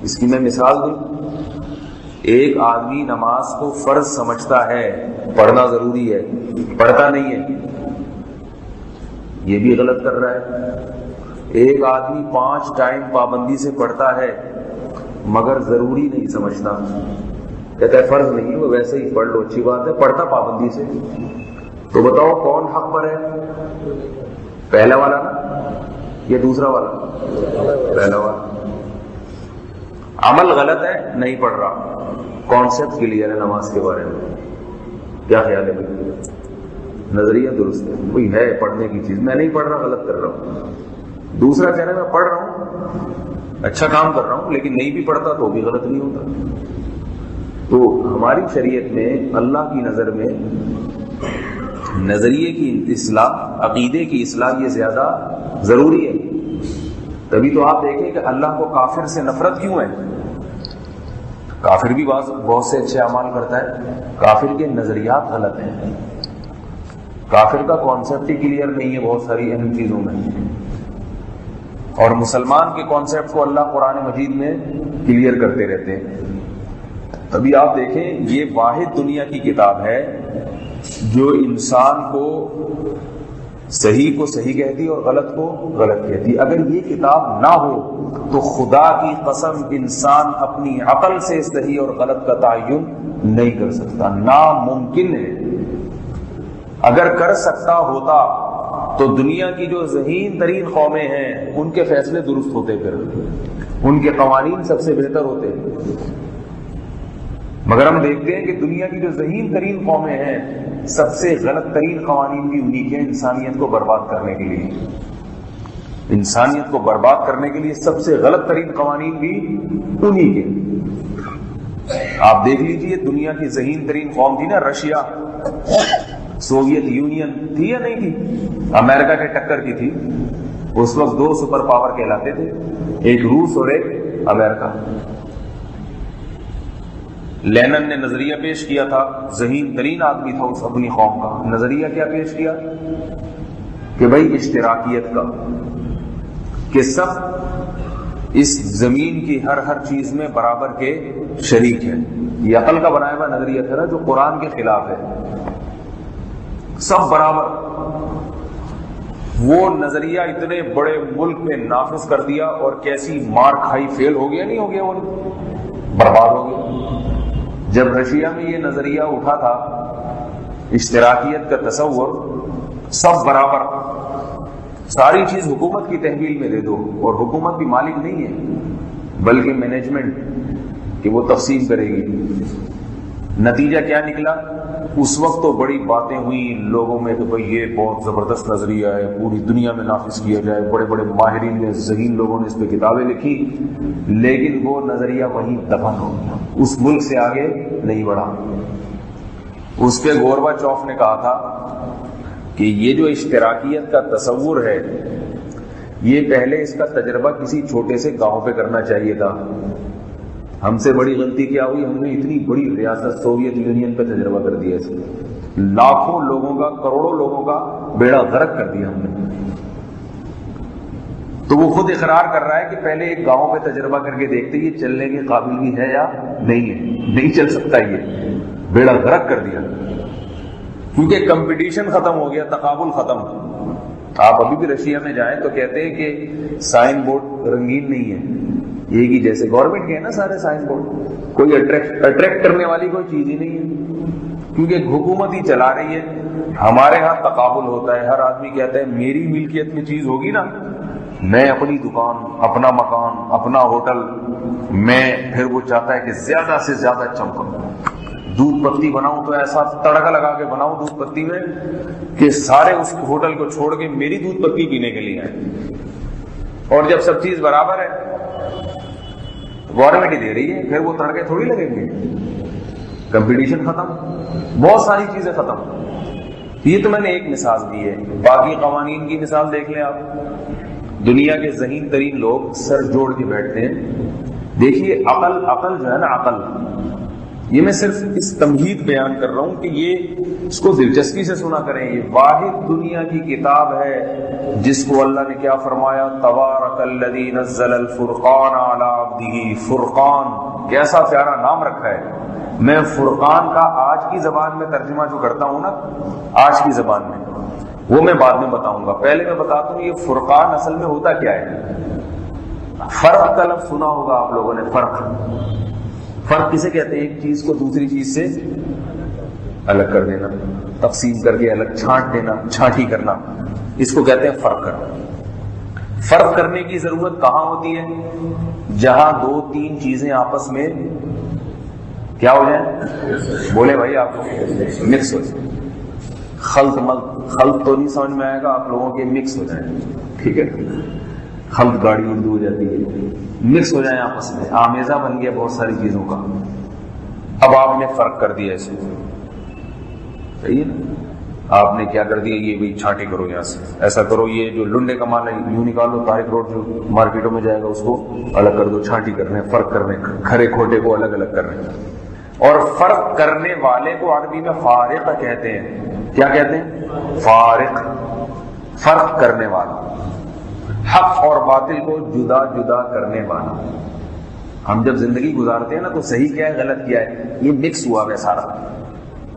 اس کی میں مثال دوں. ایک آدمی نماز کو فرض سمجھتا ہے، پڑھنا ضروری ہے، پڑھتا نہیں ہے، یہ بھی غلط کر رہا ہے. ایک آدمی 5 ٹائم پابندی سے پڑھتا ہے مگر ضروری نہیں سمجھتا، کہتا ہے فرض نہیں، وہ ویسے ہی پڑھ لو، اچھی بات ہے، پڑھتا پابندی سے. تو بتاؤ کون حق پر ہے؟ پہلا والا نا یا دوسرا والا؟ پہلا والا. عمل غلط ہے، نہیں پڑھ رہا، کانسیپٹ کلیئر ہے نماز کے بارے میں. کیا خیال ہے بھائی؟ نظریہ درست ہے، کوئی ہے پڑھنے کی چیز، میں نہیں پڑھ رہا، غلط کر رہا ہوں. دوسرا کہہ رہا ہے میں پڑھ رہا ہوں، اچھا کام کر رہا ہوں، لیکن نہیں بھی پڑھتا تو بھی غلط نہیں ہوتا. تو ہماری شریعت میں اللہ کی نظر میں نظریے کی اصلاح، عقیدے کی اصلاح یہ زیادہ ضروری ہے. تبھی تو آپ دیکھیں کہ اللہ کو کافر سے نفرت کیوں ہے. کافر بھی بہت سے اچھے اعمال کرتا ہے، کافر کے نظریات غلط ہیں، کافر کا کانسیپٹ ہی کلیئر نہیں ہے بہت ساری اہم چیزوں میں. اور مسلمان کے کانسیپٹ کو اللہ قرآن مجید میں کلیئر کرتے رہتے ہیں. تبھی آپ دیکھیں یہ واحد دنیا کی کتاب ہے جو انسان کو صحیح کو صحیح کہتی اور غلط کو غلط کہتی. اگر یہ کتاب نہ ہو تو خدا کی قسم انسان اپنی عقل سے صحیح اور غلط کا تعین نہیں کر سکتا، ناممکن ہے. اگر کر سکتا ہوتا تو دنیا کی جو ذہین ترین قومیں ہیں ان کے فیصلے درست ہوتے، پھر ان کے قوانین سب سے بہتر ہوتے. مگر ہم دیکھتے ہیں کہ دنیا کی جو ذہین ترین قومیں ہیں سب سے غلط ترین قوانین بھی انہی کے، انسانیت کو برباد کرنے کے لیے. انسانیت کو برباد کرنے کے لیے سب سے غلط ترین قوانین بھی انہی کے. آپ دیکھ لیجئے دنیا کی ذہین ترین قوم تھی نا رشیا، سوویت یونین تھی یا نہیں تھی؟ امریکہ کے ٹکر کی تھی. اس وقت 2 سپر پاور کہلاتے تھے، ایک روس اور ایک امریکہ. لینن نے نظریہ پیش کیا تھا، ذہین ترین آدمی تھا اس اپنی قوم کا. نظریہ کیا پیش کیا کہ بھائی اشتراکیت کا، کہ سب اس زمین کی ہر چیز میں برابر کے شریک ہیں. یہ عقل کا بنایا ہوا نظریہ تھا نا جو قرآن کے خلاف ہے. سب برابر. وہ نظریہ اتنے بڑے ملک میں نافذ کر دیا اور کیسی مار کھائی، فیل ہو گیا نہیں ہو گیا، وہ برباد ہو گیا. جب رشیا میں یہ نظریہ اٹھا تھا اشتراکیت کا تصور، سب برابر، ساری چیز حکومت کی تحویل میں دے دو، اور حکومت بھی مالک نہیں ہے بلکہ مینجمنٹ کہ وہ تقسیم کرے گی. نتیجہ کیا نکلا؟ اس وقت تو بڑی باتیں ہوئی لوگوں میں کہ بھئی یہ بہت زبردست نظریہ ہے، پوری دنیا میں نافذ کیا جائے. بڑے بڑے ماہرین نے، ذہین لوگوں نے اس پہ کتابیں لکھی، لیکن وہ نظریہ وہیں دفن ہو گیا، اس ملک سے آگے نہیں بڑھا. اس پہ گورباچوف نے کہا تھا کہ یہ جو اشتراکیت کا تصور ہے یہ پہلے اس کا تجربہ کسی چھوٹے سے گاؤں پہ کرنا چاہیے تھا. ہم سے بڑی غلطی کیا ہوئی؟ ہم نے اتنی بڑی ریاست سوویت یونین پہ تجربہ کر دیا، اس میں لاکھوں لوگوں کا، کروڑوں لوگوں کا بیڑا غرق کر دیا ہم نے. تو وہ خود اقرار کر رہا ہے کہ پہلے ایک گاؤں پہ تجربہ کر کے دیکھتے یہ چلنے کے قابل بھی ہے یا نہیں ہے. نہیں چل سکتا، یہ بیڑا غرق کر دیا کیونکہ کمپٹیشن ختم ہو گیا، تقابل ختم. آپ ابھی بھی رشیا میں جائیں تو کہتے ہیں کہ سائن بورڈ رنگین نہیں ہے، یہ کہ جیسے گورنمنٹ کے ہیں نا سارے سائن بورڈ، کوئی اٹریکٹ کرنے والی کوئی چیز ہی نہیں ہے کیونکہ حکومت ہی چلا رہی ہے. ہمارے ہاں تقابل ہوتا ہے، ہر آدمی کہتا ہے میری ملکیت میں چیز ہوگی نا، میں اپنی دکان، اپنا مکان، اپنا ہوٹل، میں پھر وہ چاہتا ہے کہ زیادہ سے زیادہ چمکوں. دودھ پتی بناؤں تو ایسا تڑکا لگا کے بناؤں دودھ پتی میں کہ سارے اس ہوٹل کو چھوڑ کے میری دودھ پتی پینے کے لیے آئیں. اور جب سب چیز برابر ہے، گورنمنٹ ہی دے رہی ہے، پھر وہ تڑکے تھوڑی لگیں گے. کمپٹیشن ختم، بہت ساری چیزیں ختم. یہ تو میں نے ایک مثال دی ہے، باقی قوانین کی مثال دیکھ لیں آپ. دنیا کے ذہین ترین لوگ سر جوڑ کے بیٹھتے ہیں. دیکھیے عقل جو ہے نا، عقل یہ میں صرف اس تمہید بیان کر رہا ہوں کہ یہ اس کو دلچسپی سے سنا کریں. یہ واحد دنیا کی کتاب ہے جس کو اللہ نے کیا فرمایا, تبارک الذی نزل الفرقان علی عبدہ. فرقان کیسا پیارا نام رکھا ہے. میں فرقان کا آج کی زبان میں ترجمہ جو کرتا ہوں نا, آج کی زبان میں, وہ میں بعد میں بتاؤں گا. پہلے میں بتاتا ہوں یہ فرقان اصل میں ہوتا کیا ہے. فرق کا لفظ سنا ہوگا آپ لوگوں نے. فرق کسے کہتے ہیں؟ ایک چیز کو دوسری چیز سے الگ کر دینا, تقسیم کر کے الگ چھانٹ دینا, چھانٹی کرنا, اس کو کہتے ہیں فرق کرنا. فرق کرنے کی ضرورت کہاں ہوتی ہے؟ جہاں دو تین چیزیں آپس میں کیا ہو جائیں, بولے بھائی آپ مکس ہو جائیں. خلط تو نہیں سمجھ میں آئے گا آپ لوگوں کے, مکس ہو جائیں. ٹھیک ہے, خلط گاڑی اردو ہو جاتی ہے, مکس ہو جائیں آپس میں, آمیزہ بن گیا بہت ساری چیزوں کا. اب آپ نے فرق کر دیا اس میں, صحیح ہے نا. آپ نے کیا کر دیا, یہ بھی چھانٹی کرو یہاں سے, ایسا کرو, یہ جو لنڈے کا مال ہے یوں نکالو, طارق روڈ جو مارکیٹوں میں جائے گا اس کو الگ کر دو. چھانٹی کر رہے ہیں, فرق کر رہے ہیں, کھرے کھوٹے کو الگ الگ کر رہے ہیں. اور فرق کرنے والے کو عربی میں فارق کہتے ہیں. کیا کہتے ہیں؟ فارق, فرق کرنے والا, حق اور باطل کو جدا جدا کرنے والا. ہم جب زندگی گزارتے ہیں نا تو صحیح کیا ہے, غلط کیا ہے, یہ مکس ہوا ہے سارا.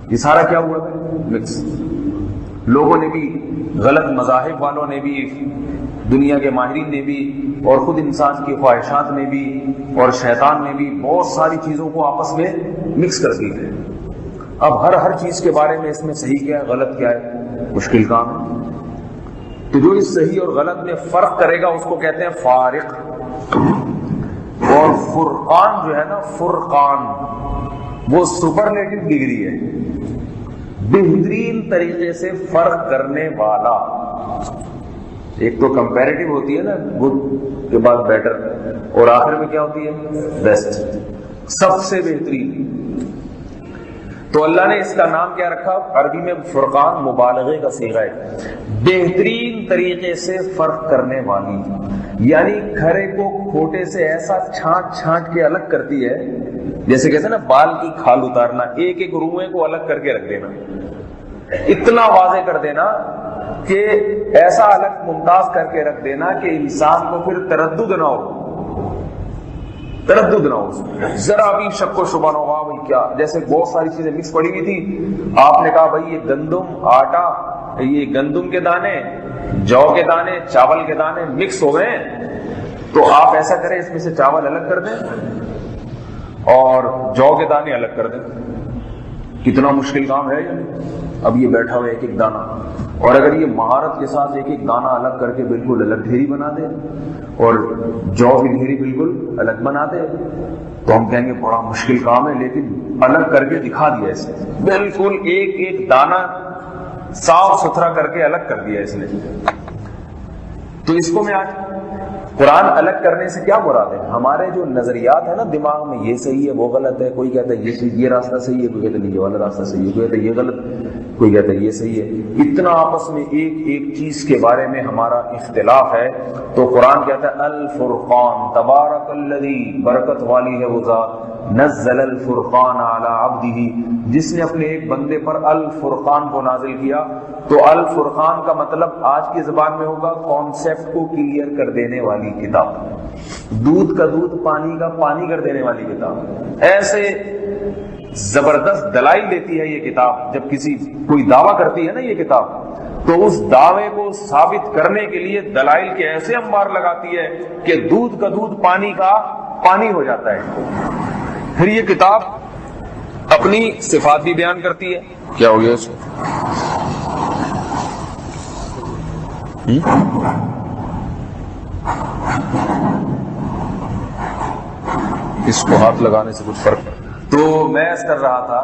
یہ سارا کیا ہوا ہے؟ مکس. لوگوں نے بھی, غلط مذاہب والوں نے بھی, دنیا کے ماہرین نے بھی, اور خود انسان کی خواہشات نے بھی, اور شیطان نے بھی بہت ساری چیزوں کو آپس میں مکس کر دی ہے. اب ہر چیز کے بارے میں اس میں صحیح کیا ہے, غلط کیا ہے, مشکل کام ہے. تو جو اس صحیح اور غلط میں فرق کرے گا اس کو کہتے ہیں فارق. اور فرقان جو ہے نا, فرقان وہ سپرلیٹو ڈگری ہے, بہترین طریقے سے فرق کرنے والا. ایک تو کمپیریٹو ہوتی ہے نا, گڈ کے بعد بیٹر, اور آخر میں کیا ہوتی ہے؟ بیسٹ, سب سے بہترین. تو اللہ نے اس کا نام کیا رکھا عربی میں؟ فرقان. مبالغے کا صیغہ ہے, بہترین طریقے سے فرق کرنے والی. یعنی کھرے کو کھوٹے سے ایسا چھانٹ چھانٹ کے الگ کرتی ہے, جیسے کہتے ہیں نا بال کی کھال اتارنا, ایک ایک روئے کو الگ کر کے رکھ دینا, اتنا واضح کر دینا کہ ایسا الگ ممتاز کر کے رکھ دینا کہ انسان کو پھر تردد نہ ہو, ذرا بھی شک و شبہ نہ ہوا بھائی کیا. جیسے بہت ساری چیزیں مکس پڑی ہوئی تھی, آپ نے کہا بھائی یہ گندم, آٹا, یہ گندم کے دانے, جو کے دانے, چاول کے دانے مکس ہو گئے, تو آپ ایسا کریں اس میں سے چاول الگ کر دیں اور جو کے دانے الگ کر دیں. کتنا مشکل کام ہے. اب یہ بیٹھا ہوا ایک ایک دانہ, اور اگر یہ مہارت کے ساتھ ایک ایک دانہ الگ کر کے بالکل الگ ڈھیری بنا دے اور جو کی ڈھیری بالکل الگ بنا دے, تو ہم کہیں گے بڑا مشکل کام ہے, لیکن الگ کر کے دکھا دیا اس نے, بالکل ایک ایک دانہ صاف ستھرا کر کے الگ کر دیا اس نے. تو اس کو میں آج قرآن الگ کرنے سے کیا مراد ہے؟ ہمارے جو نظریات ہیں نا دماغ میں, یہ صحیح ہے وہ غلط ہے, کوئی کہتا ہے یہ راستہ صحیح ہے, کوئی کہتا ہے یہ والا راستہ صحیح ہے, کوئی کہتا ہے یہ غلط, کوئی کہتا ہے یہ صحیح ہے. اتنا آپس میں ایک ایک چیز کے بارے میں ہمارا اختلاف ہے. تو قرآن کہتا ہے الفرقان, تبارک الذی, برکت والی ہے وہ ذات, نزل الفرقان علی عبدہ, جس نے اپنے ایک بندے پر الفرقان کو نازل کیا. تو الفرقان کا مطلب آج کی زبان میں ہوگا کانسیپٹ کو کلیئر کر دینے والی کتاب, دودھ کا دودھ, پانی کا پانی کر دینے والی کتاب. ایسے زبردست دلائل دیتی ہے یہ کتاب. جب کوئی دعویٰ کرتی ہے نا یہ کتاب, تو اس دعوے کو ثابت کرنے کے لیے دلائل کے ایسے انبار لگاتی ہے کہ دودھ کا دودھ پانی کا پانی ہو جاتا ہے. پھر یہ کتاب اپنی صفات بھی بیان کرتی ہے. کیا ہو گیا اس اس کو ہاتھ لگانے سے کچھ فرق. تو میں اس کر رہا تھا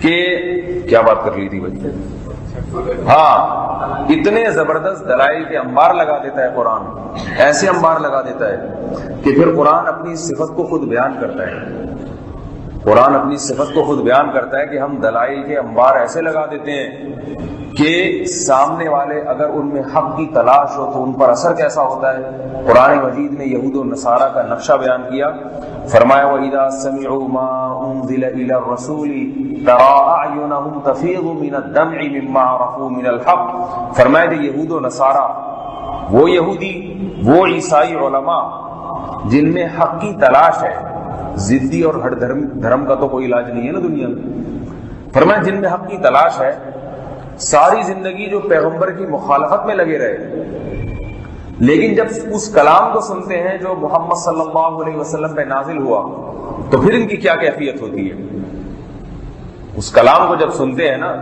کہ کیا بات کر لی تھی بھائی. ہاں, اتنے زبردست دلائل کے انبار لگا دیتا ہے قرآن, ایسے انبار لگا دیتا ہے کہ پھر قرآن اپنی صفت کو خود بیان کرتا ہے. قرآن اپنی صفت کو خود بیان کرتا ہے کہ ہم دلائل کے انبار ایسے لگا دیتے ہیں کہ سامنے والے اگر ان میں حق کی تلاش ہو تو ان پر اثر کیسا ہوتا ہے۔ قرآن مجید نے یہود و نصارہ کا نقشہ بیان کیا، فرمایا وَإِذَا سَمِعُوا مَا أُنزِلَ إِلَى الرَّسُولِ تَرَىٰ أَعْيُنَهُمْ تَفِيضُ مِنَ الدَّمْعِ مِمَّا عَرَفُوا مِنَ الْحَقِّ، فرمایا کہ یہود و نصارہ، وہ یہودی، وہ عیسائی علماء جن میں حق کی تلاش ہے، ضدی اور ہٹ دھرم کا تو کوئی علاج نہیں ہے نا دنیا میں، فرمایا جن میں حق کی تلاش ہے، ساری زندگی جو پیغمبر کی مخالفت میں لگے رہے، لیکن جب اس کلام کو سنتے ہیں جو محمد صلی اللہ علیہ وسلم پہ نازل ہوا تو پھر ان کی کیا کیفیت ہوتی ہے؟ اس کلام کو جب سنتے ہیں نا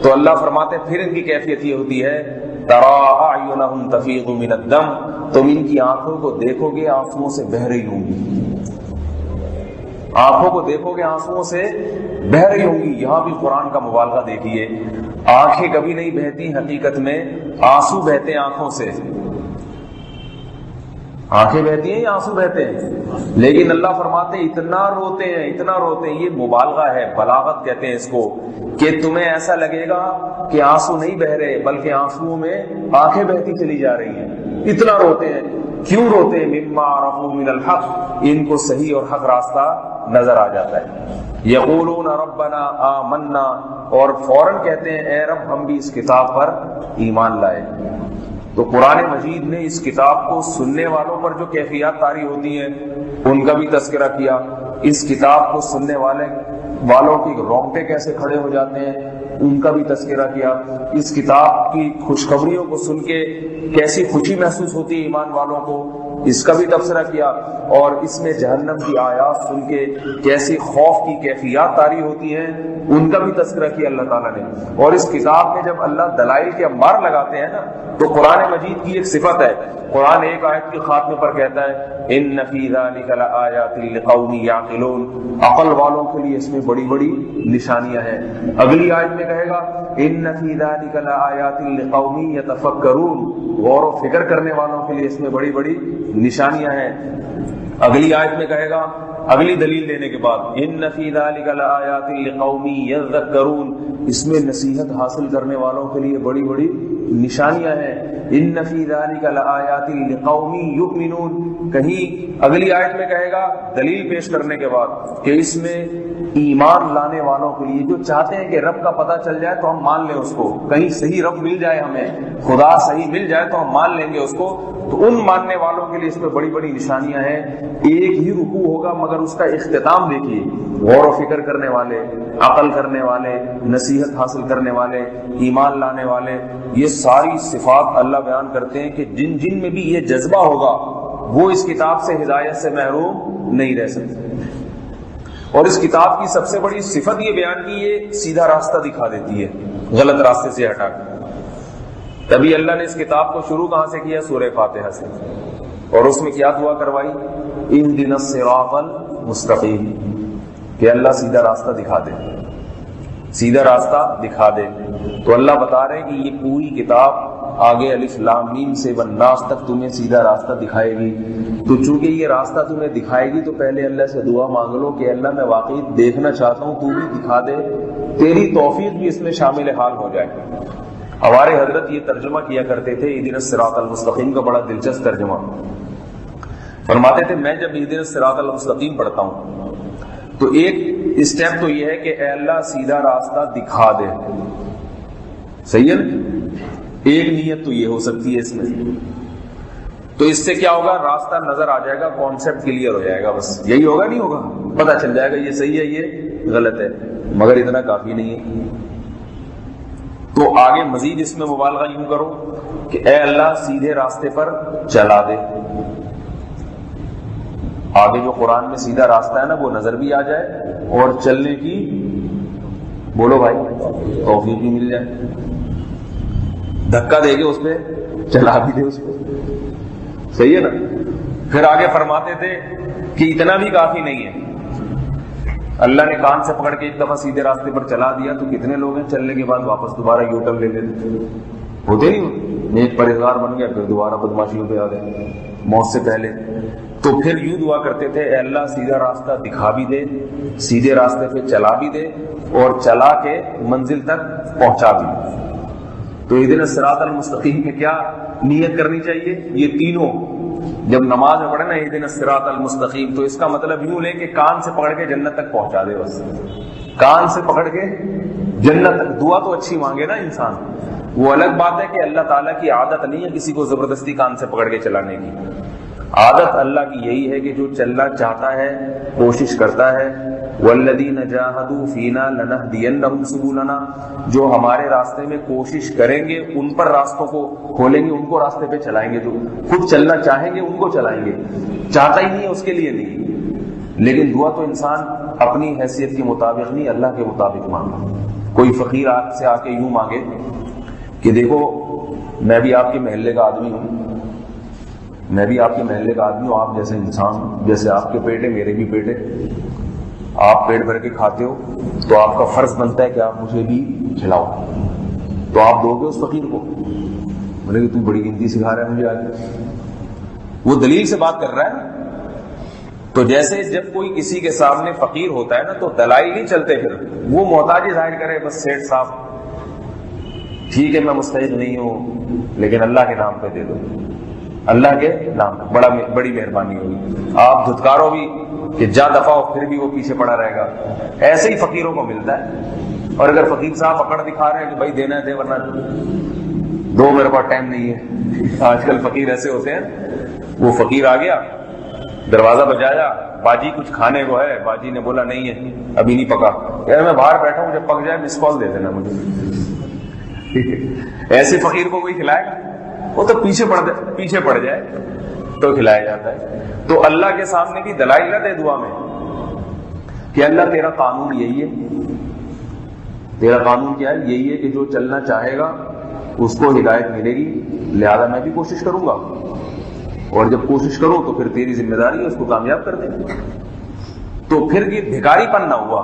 تو اللہ فرماتے ہیں پھر ان کی کیفیت یہ ہوتی ہے تَرَىٰ أَعْيُنَهُمْ تَفِيضُ مِنَ الدَّمْ، تم ان کی آنکھوں کو دیکھو گے آنسوؤں سے بہہ رہی ہوں گی، آنکھوں کو دیکھو گے آنسوؤں سے بہہ رہی ہوں گی۔ یہاں بھی قرآن کا مبالغہ دیکھیے، آنکھیں کبھی نہیں بہتی، حقیقت میں آنسو بہتے ہیں آنکھوں سے۔ آنکھیں بہتی ہیں یا آنسو بہتے ہیں؟ لیکن اللہ فرماتے ہیں اتنا روتے ہیں، اتنا روتے ہیں، یہ مبالغہ ہے، بلاغت کہتے ہیں اس کو، کہ تمہیں ایسا لگے گا کہ آنسو نہیں بہ رہے بلکہ آنسوؤں میں آنکھیں بہتی چلی جا رہی ہیں، اتنا روتے ہیں۔ کیوں روتے ہیں؟ مما عرفوا من الحق، ان کو صحیح اور حق راستہ نظر آ جاتا ہے۔ یقولون ربنا آمنا، اور فوراً کہتے ہیں اے رب ہم بھی اس کتاب پر ایمان لائے۔ تو قرآن مجید نے اس کتاب کو سننے والوں پر جو کیفیات طاری ہوتی ہیں ان کا بھی تذکرہ کیا، اس کتاب کو سننے والوں کی رونگٹے کیسے کھڑے ہو جاتے ہیں ان کا بھی تذکرہ کیا، اس کتاب کی خوشخبریوں کو سن کے کیسی خوشی محسوس ہوتی ہے ایمان والوں کو اس کا بھی تبصرہ کیا، اور اس میں جہنم کی آیات سن کے کیسی خوف کی کیفیات طاری ہوتی ہیں ان کا بھی تذکرہ کیا اللہ تعالیٰ نے۔ اور اس کتاب میں جب اللہ دلائل کے انبار لگاتے ہیں نا تو قرآن مجید کی ایک صفت ہے، قرآن ایک آیت کے خاتمے پر کہتا ہے ان فی ذلک لآیات لقوم یعقلون، عقل والوں کے لیے اس میں بڑی بڑی نشانیاں ہیں۔ اگلی آیت میں کہے گا ان فی ذلک لآیات لقوم یتفکرون، غور و فکر کرنے والوں کے لیے اس میں بڑی بڑی نشانیاں ہیں۔ اگلی آیت میں کہے گا اگلی دلیل دینے کے بعد ان فی ذلک لآیات لقوم یذکرون، اس میں نصیحت حاصل کرنے والوں کے لیے بڑی بڑی نشانیاں ہیں۔ ان فی ذلک لآیات لقوم یؤمنون، کہیں اگلی آیت میں کہے گا دلیل پیش کرنے کے بعد کہ اس میں ایمان لانے والوں کے لیے جو چاہتے ہیں کہ رب کا پتہ چل جائے تو ہم مان لیں اس کو، کہیں صحیح رب مل جائے، ہمیں خدا صحیح مل جائے تو ہم مان لیں گے اس کو، تو ان ماننے والوں کے لیے اس میں بڑی بڑی نشانیاں ہیں۔ ایک ہی رکوع ہوگا مگر اس کا اختتام دیکھیے، غور و فکر کرنے والے، عقل کرنے والے، نصیحت حاصل کرنے والے، ایمان لانے والے، یہ ساری صفات اللہ بیان کرتے ہیں کہ جن جن میں بھی یہ جذبہ ہوگا وہ اس کتاب سے ہدایت سے محروم نہیں رہ سکتے۔ اور اس کتاب کی سب سے بڑی صفت یہ بیان کی، یہ سیدھا راستہ دکھا دیتی ہے غلط راستے سے ہٹا کر۔ تبھی اللہ نے اس کتاب کو شروع کہاں سے کیا؟ سورہ فاتحہ سے، اور اس میں کیا دعا کروائی؟ اہدنا الصراط المستقیم، کہ اللہ سیدھا راستہ دکھا دے، سیدھا راستہ دکھا دے۔ تو اللہ بتا رہے ہیں کہ یہ پوری کتاب آگے الف لام میم سے والناس تک تمہیں سیدھا راستہ دکھائے گی۔ تو چونکہ یہ راستہ تمہیں دکھائے گی تو پہلے اللہ سے دعا مانگ لو کہ اللہ میں واقعی دیکھنا چاہتا ہوں، تو بھی دکھا دے، تیری توفیق بھی اس میں شامل حال ہو جائے۔ ہمارے حضرت یہ ترجمہ کیا کرتے تھے اہدنا الصراط المستقیم کا، بڑا دلچسپ ترجمہ فرماتے تھے میں جب اہدنا الصراط المستقیم پڑھتا ہوں تو ایک اسٹیپ تو یہ ہے کہ اے اللہ سیدھا راستہ دکھا دے، صحیح ہے نا؟ ایک نیت تو یہ ہو سکتی ہے اس میں، تو اس سے کیا ہوگا؟ راستہ نظر آ جائے گا، کانسیپٹ کلیئر ہو جائے گا، بس یہی ہوگا، نہیں ہوگا، پتہ چل جائے گا یہ صحیح ہے یہ غلط ہے، مگر اتنا کافی نہیں ہے۔ تو آگے مزید اس میں مبالغہ یوں کرو کہ اے اللہ سیدھے راستے پر چلا دے، آگے جو قرآن میں سیدھا راستہ ہے نا وہ نظر بھی آ جائے اور چلنے کی، بولو بھائی، توفیق بھی مل جائے، دھکا دے کے اس پہ چلا بھی دے اس پہ، صحیح ہے نا؟ پھر آگے فرماتے تھے کہ اتنا بھی کافی نہیں ہے، اللہ نے کان سے پکڑ کے ایک دفعہ سیدھے راستے پر چلا دیا تو کتنے لوگ ہیں چلنے کے بعد واپس دوبارہ یو ٹرن لے لیتے، ہوتے نہیں، نیک پرہیزگار بن گیا پھر دوبارہ بدماشیوں پہ آ گئے موت سے پہلے۔ تو پھر یوں دعا کرتے تھے اے اللہ سیدھا راستہ دکھا بھی دے، سیدھے راستے پہ چلا بھی دے، اور چلا کے منزل تک پہنچا بھی۔ تو اہدنا الصراط المستقیم میں کیا نیت کرنی چاہیے؟ یہ تینوں جب نماز میں پڑھے نا اہدنا الصراط المستقیم، تو اس کا مطلب یوں لے کہ کان سے پکڑ کے جنت تک پہنچا دے، بس کان سے پکڑ کے جنت تک۔ دعا تو اچھی مانگے نا انسان، وہ الگ بات ہے کہ اللہ تعالیٰ کی عادت نہیں ہے کسی کو زبردستی کان سے پکڑ کے چلانے کی۔ عادت اللہ کی یہی ہے کہ جو چلنا چاہتا ہے، کوشش کرتا ہے، والذین جاہدوا فینا لنہدینہم سبلنا، جو ہمارے راستے میں کوشش کریں گے ان پر راستوں کو کھولیں گے، ان کو راستے پہ چلائیں گے۔ جو خود چلنا چاہیں گے ان کو چلائیں گے، چاہتا ہی نہیں ہے اس کے لیے نہیں۔ لیکن دعا تو انسان اپنی حیثیت کے مطابق نہیں، اللہ کے مطابق مانگا۔ کوئی فقیر آپ سے آ کے یوں مانگے کہ دیکھو میں بھی آپ کے محلے کا آدمی ہوں، میں بھی آپ کے محلے کا آدمی ہوں، آپ جیسے انسان، جیسے آپ کے پیٹ ہے میرے بھی پیٹ ہے، آپ پیٹ بھر کے کھاتے ہو تو آپ کا فرض بنتا ہے کہ آپ مجھے بھی کھلاؤ، تو آپ دو گے اس فقیر کو؟ بولے کہ تم بڑی گنتی سکھا رہا ہے مجھے آج، وہ دلیل سے بات کر رہا ہے نا۔ تو جیسے جب کوئی کسی کے سامنے فقیر ہوتا ہے نا تو دلائل نہیں چلتے، پھر وہ محتاجی ظاہر کرے، بس سیٹھ صاحب ٹھیک ہے میں مستحق نہیں ہوں لیکن اللہ کے نام پہ دے دو، اللہ کے نام پہ بڑی مہربانی ہوگی۔ آپ دھتکارو بھی کہ جا دفع ہو، پھر بھی وہ پیچھے پڑا رہے گا۔ ایسے ہی فقیروں کو ملتا ہے۔ اور اگر فقیر صاحب پکڑ دکھا رہے ہیں کہ بھائی دینا ہے دے ورنہ دو، میرے پاس ٹائم نہیں ہے۔ آج کل فقیر ایسے ہوتے ہیں، وہ فقیر آ گیا، دروازہ بجایا، باجی کچھ کھانے کو ہے، باجی نے بولا نہیں ہے ابھی نہیں پکا، یار میں باہر بیٹھا ہوں، جب پک جائے مس کال دے دینا مجھے۔ ایسے فقیر کو کوئی کھلائے گا؟ وہ تو پیچھے پڑ جائے تو کھلایا جاتا ہے۔ تو اللہ کے سامنے بھی دلائل نہ دے دعا میں کہ اللہ تیرا قانون یہی ہے، تیرا قانون کیا ہے؟ یہی ہے کہ جو چلنا چاہے گا اس کو ہدایت ملے گی، لہذا میں بھی کوشش کروں گا، اور جب کوشش کروں تو پھر تیری ذمہ داری ہے اس کو کامیاب کر دیں۔ تو پھر یہ بھکاری پن نہ ہوا،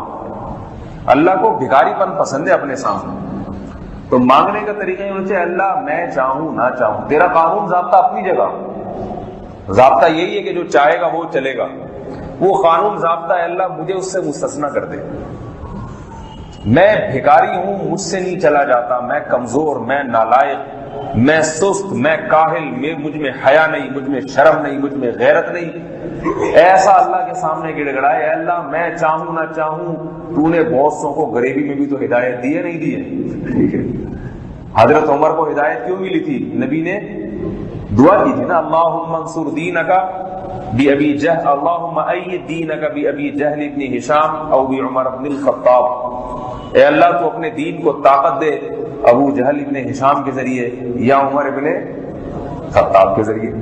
اللہ کو بھکاری پن پسند ہے اپنے سامنے۔ تو مانگنے کا طریقہ یہ ہونا چاہیے اللہ میں چاہوں نہ چاہوں، تیرا قانون ضابطہ اپنی جگہ، ضابطہ یہی ہے کہ جو چاہے گا وہ چلے گا، وہ قانون ضابطہ ہے، اللہ مجھے اس سے مستثنا کر دے۔ میں بھکاری ہوں، مجھ سے نہیں چلا جاتا، میں کمزور، میں نالائق، میں سست، میں کاہل، مجھ میں حیا نہیں، مجھ میں شرم نہیں، مجھ میں غیرت نہیں، ایسا اللہ کے سامنے گڑ گڑائے، اے اللہ میں چاہوں نہ چاہوں تو نے بہت سو کو غریبی میں بھی تو ہدایت دی ہے نہیں دی ہے؟ ٹھیک ہے، حضرت عمر کو ہدایت کیوں ملی تھی؟ نبی نے دعا کی تھی نا، اللہم انصر دینک بأبی جہل، اللہم اید دینک بأبی جہل ابن ہشام او بعمر بن الخطاب، اے اللہ تو اپنے دین کو طاقت دے ابو جہل ابن ہشام کے ذریعے یا عمر ابن خطاب کے ذریعے۔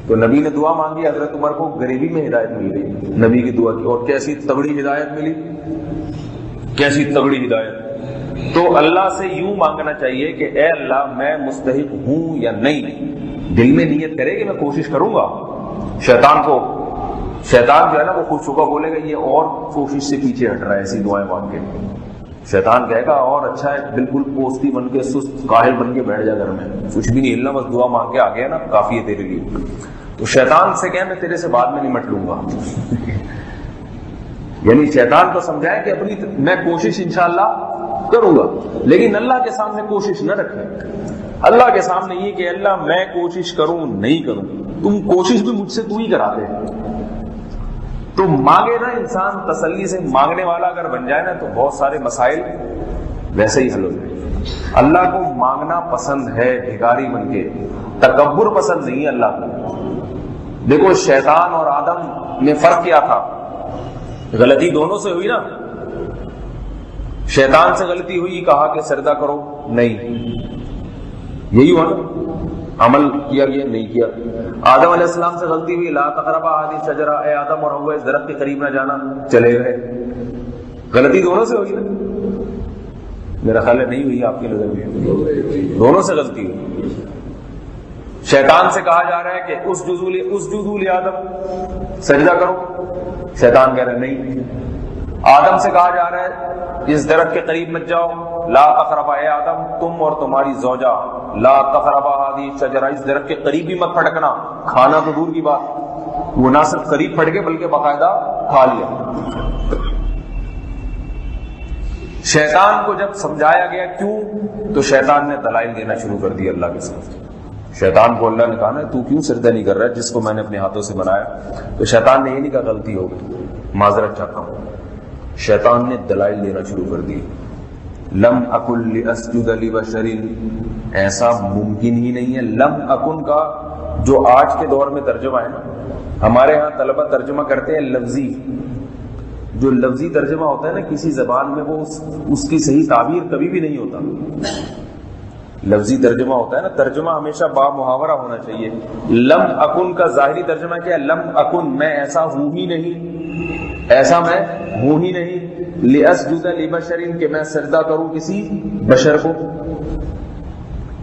تو نبی نے دعا مانگی، حضرت عمر کو غریبی میں ہدایت مل گئی نبی کی دعا کی، اور کیسی تگڑی ہدایت ملی، کیسی تگڑی ہدایت۔ تو اللہ سے یوں مانگنا چاہیے کہ اے اللہ میں مستحق ہوں یا نہیں، دل میں نیت کرے کہ میں کوشش کروں گا۔ شیطان جو ہے نا وہ خوش ہوگا، بولے گا یہ اور کوشش سے پیچھے ہٹ رہا ہے ایسی دعائیں مانگ کے۔ شیطان کہے گا اور اچھا ہے بالکل پوستی بن کے سست کاہل بن کے بیٹھ جا گھر میں، کچھ بھی نہیں ہلنا، بس دعا مانگ کے آ گیا نا کافی ہے تیرے لیے۔ تو شیطان سے کہے میں تیرے سے بعد میں نمٹ لوں گا، یعنی شیطان کو سمجھائے کہ اپنی میں کوشش انشاءاللہ کروں گا، لیکن اللہ کے سامنے کوشش نہ رکھے۔ اللہ کے سامنے یہ کہ اللہ میں کوشش کروں نہیں کروں، تم کوشش بھی مجھ سے تو ہی کرا دے۔ تو مانگے نا انسان تسلی سے، مانگنے والا اگر بن جائے نا تو بہت سارے مسائل ویسے ہی حل ہو جائے۔ اللہ کو مانگنا پسند ہے بھکاری بن کے، تکبر پسند نہیں ہے اللہ کو۔ دیکھو شیطان اور آدم میں فرق کیا تھا؟ غلطی دونوں سے ہوئی نا، شیطان سے غلطی ہوئی، کہا کہ سجدہ کرو، نہیں، یہی ہوا نا، عمل کیا گیا نہیں کیا۔ آدم علیہ السلام سے غلطی ہوئی، لا تقربا هذه الشجرہ، اے آدم اور حوا اس درخت کے قریب نہ جانا، چلے گئے۔ غلطی دونوں سے ہوئی نا، میرا خیال ہے نہیں ہوئی آپ کی نظر میں، دونوں سے غلطی ہوئی۔ شیطان سے کہا جا رہا ہے کہ اسجدوا لآدم، سجدہ کرو، شیطان کہہ رہا ہے نہیں۔ آدم سے کہا جا رہا ہے اس درخت کے قریب مت جاؤ، لا تقربا، اے آدم تم اور تمہاری زوجہ، لا تقربا هذه الشجرہ، اس درخت کے قریب بھی مت پھٹکنا، کھانا تو دور کی بات، وہ نہ صرف قریب پھٹکے بلکہ باقاعدہ کھا لیا۔ شیطان کو جب سمجھایا گیا کیوں، تو شیطان نے دلائل دینا شروع کر دیا اللہ کے ساتھ. شیطان کو اللہ نے کہا نا تو کیوں سجدہ نہیں کر رہا ہے جس کو میں نے اپنے ہاتھوں سے بنایا؟ تو شیطان نے یہ نہیں کہا غلطی ہو گئی، معذرت چاہتا ہوں. شیطان نے دلائل دینا شروع کر دی. لم اکن لاسجد لبشر، ایسا ممکن ہی نہیں ہے. لم اکن کا جو آج کے دور میں ترجمہ ہے نا، ہمارے ہاں طلبہ ترجمہ کرتے ہیں لفظی. جو لفظی ترجمہ ہوتا ہے نا کسی زبان میں، وہ اس کی صحیح تعبیر کبھی بھی نہیں ہوتا. لفظی ترجمہ ہوتا ہے نا، ترجمہ ہمیشہ با محاورہ ہونا چاہیے. لم اکن کا ظاہری ترجمہ کیا ہے؟ لم اکن، میں ایسا ہوں ہی نہیں، ایسا میں ہوں ہی نہیں. لاسجد لبشر، کہ میں سجدہ کروں کسی بشر کو.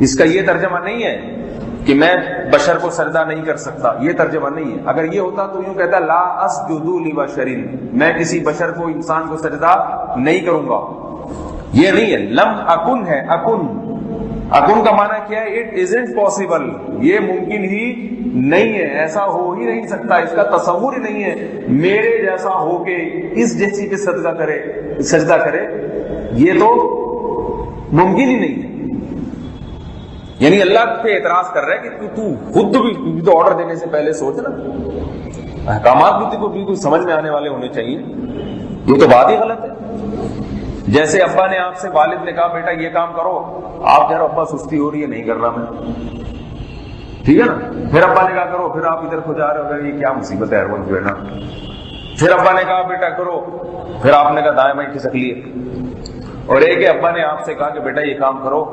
اس کا یہ ترجمہ نہیں ہے کہ میں بشر کو سجدہ نہیں کر سکتا، یہ ترجمہ نہیں ہے. اگر یہ ہوتا تو یوں کہتا لا اسجد لبشر، میں کسی بشر کو، انسان کو سجدہ نہیں کروں گا. یہ نہیں ہے. لم اکن ہے. اکن کا معنی کیا ہے؟ اٹ ازنٹ پاسبل، یہ ممکن ہی نہیں ہے، ایسا ہو ہی نہیں سکتا، اس کا تصور ہی نہیں ہے میرے جیسا ہو کے اس جیسی پہ سجدہ کرے، یہ تو ممکن ہی نہیں ہے. یعنی اللہ پہ اعتراض کر رہا ہے کہ تو خود بھی تو آرڈر دینے سے پہلے سوچ نا، احکامات بھی بالکل سمجھ میں آنے والے ہونے چاہیے. یہ تو بات ہی غلط ہے. جیسے ابا نے آپ سے، والد نے کہا بیٹا یہ کام کرو، آپ کہہ رہے ابا سستی ہو رہی ہے نہیں کر رہا میں، ٹھیک ہے نا. پھر ابا نے کہا کرو، پھر آپ ادھر کھو جا رہے ہو، یہ کیا مصیبت ہے جو ہے نا. پھر ابا نے کہا بیٹا کرو، پھر آپ نے کہا دائیں بائیں کھسک لیے. اور ایک ابا نے آپ سے کہا کہ بیٹا یہ کام کرو،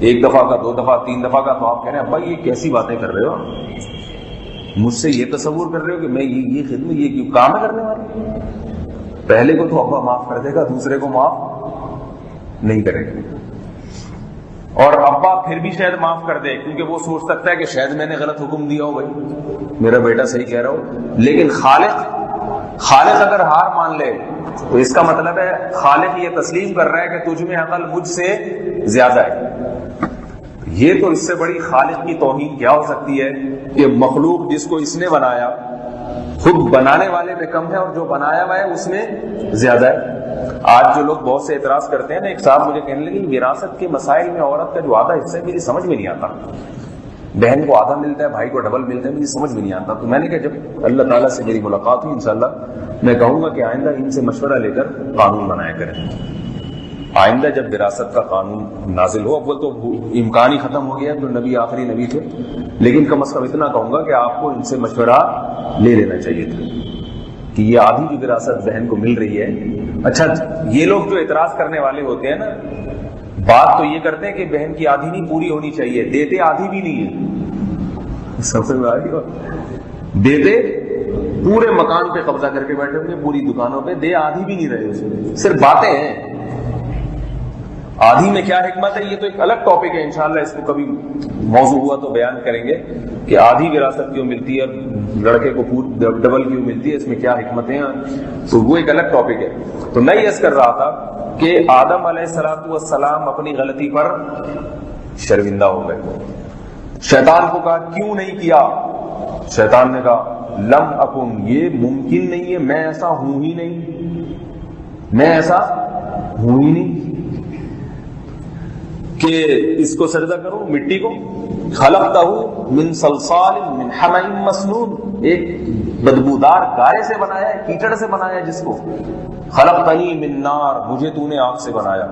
ایک دفعہ کا، دو دفعہ، تین دفعہ کا، تو آپ کہہ رہے ہیں ابا یہ کیسی باتیں کر رہے ہو، مجھ سے یہ تصور کر رہے ہو کہ میں یہ خدمت، یہ کیوں کام ہے کرنے والا؟ پہلے کو تو ابا معاف کر دے گا، دوسرے کو معاف نہیں کرے گا. اور ابا پھر بھی شاید معاف کر دے، کیونکہ وہ سوچ سکتا ہے کہ شاید میں نے غلط حکم دیا ہو، بھائی میرا بیٹا صحیح کہہ رہا ہو. لیکن خالق اگر ہار مان لے تو اس کا مطلب ہے خالق یہ تسلیم کر رہا ہے کہ تجھ میں عقل مجھ سے زیادہ ہے. یہ تو اس سے بڑی خالق کی توہین کیا ہو سکتی ہے کہ مخلوق جس کو اس نے بنایا خود بنانے والے میں کم ہے، اور جو بنایا ہوا ہے اس میں زیادہ ہے. آج جو لوگ بہت سے اعتراض کرتے ہیں نا، ایک صاحب مجھے کہنے لگے وراثت کے مسائل میں عورت کا جو آدھا حصہ ہے میری سمجھ میں نہیں آتا، بہن کو آدھا ملتا ہے، بھائی کو ڈبل ملتا ہے، مجھے سمجھ میں نہیں آتا. تو میں نے کہا جب اللہ تعالیٰ سے میری ملاقات ہوئی انشاءاللہ میں کہوں گا کہ آئندہ ان سے مشورہ لے کر قانون بنایا کریں. آئندہ جب وراثت کا قانون نازل ہو، اول تو امکان ہی ختم ہو گیا تو نبی آخری نبی تھے، لیکن کم از کم اتنا کہوں گا کہ آپ کو ان سے مشورہ لے لینا چاہیے تھا کہ یہ آدھی جو وراثت بہن کو مل رہی ہے. اچھا یہ لوگ جو اعتراض کرنے والے ہوتے ہیں نا، بات تو یہ کرتے ہیں کہ بہن کی آدھی نہیں پوری ہونی چاہیے، دیتے آدھی بھی نہیں ہے. سمجھ میں آ رہی ہو؟ دیتے پورے مکان پہ قبضہ کر کے بیٹھے ہوئے، پوری دکانوں پہ، دے آدھی بھی نہیں رہے، اس میں صرف باتیں ہیں. آدھی میں کیا حکمت ہے یہ تو ایک الگ ٹاپک ہے، انشاءاللہ اس کو کبھی موضوع ہوا تو بیان کریں گے کہ آدھی وراثت کیوں ملتی ہے، لڑکے کو ڈبل کیوں ملتی ہے، اس میں کیا حکمتیں ہیں، تو وہ ایک الگ ٹاپک ہے. تو میں یہ کر رہا تھا کہ آدم علیہ السلام اپنی غلطی پر شرمندہ ہو گئے. شیطان کو کہا کیوں نہیں کیا؟ شیطان نے کہا لم اکن، یہ ممکن نہیں ہے، میں ایسا ہوں ہی نہیں، میں ایسا ہوں ہی نہیں کہ اس کو سجدہ کروں، مٹی کو. خلقتہ من صلصال من حمأ مسنون، ایک بدبودار گارے سے بنایا ہے، کیچڑ سے بنایا ہے جس کو. خلقتنی من نار، مجھے تو نے آگ سے بنایا.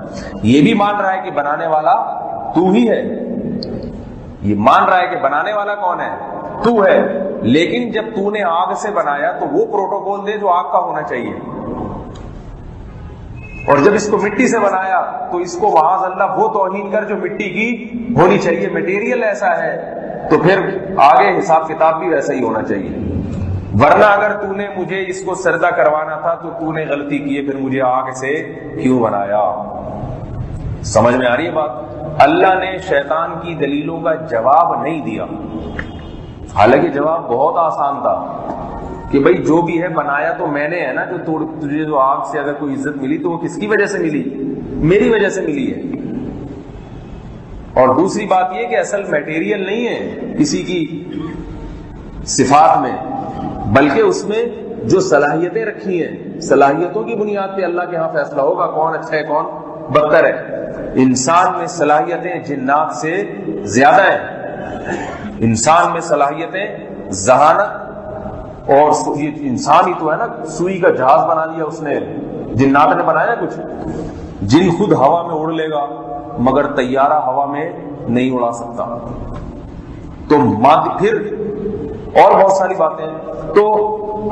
یہ بھی مان رہا ہے کہ بنانے والا تو ہی ہے، یہ مان رہا ہے کہ بنانے والا کون ہے؟ تو ہے. لیکن جب تو نے آگ سے بنایا تو وہ پروٹوکول دے جو آگ کا ہونا چاہیے، اور جب اس کو مٹی سے بنایا تو اس کو معاذ اللہ وہ توہین کر جو مٹی کی ہونی چاہیے. مٹیریل ایسا ہے تو پھر آگے حساب کتاب بھی ویسا ہی ہونا چاہیے. ورنہ اگر تو نے مجھے اس کو سجدہ کروانا تھا تو تو نے غلطی کی ہے، پھر مجھے آگ سے کیوں بنایا؟ سمجھ میں آ رہی ہے بات؟ اللہ نے شیطان کی دلیلوں کا جواب نہیں دیا، حالانکہ جواب بہت آسان تھا کہ بھائی جو بھی ہے بنایا تو میں نے ہے نا، جو تجھے جو آگ سے اگر کوئی عزت ملی تو وہ کس کی وجہ سے ملی؟ میری وجہ سے ملی ہے. اور دوسری بات یہ کہ اصل میٹیریل نہیں ہے کسی کی صفات میں، بلکہ اس میں جو صلاحیتیں رکھی ہیں، صلاحیتوں کی بنیاد پہ اللہ کے ہاں فیصلہ ہوگا کون اچھا ہے کون بدتر ہے۔ انسان میں صلاحیتیں جنات سے زیادہ ہیں، انسان میں صلاحیتیں ذہانت، اور یہ انسان ہی تو ہے نا، سوئی کا جہاز بنا لیا اس نے، جنات نے بنایا کچھ؟ جن خود ہوا میں اڑ لے گا مگر طیارہ ہوا میں نہیں اڑا سکتا۔ تو پھر اور بہت ساری باتیں ہیں۔ تو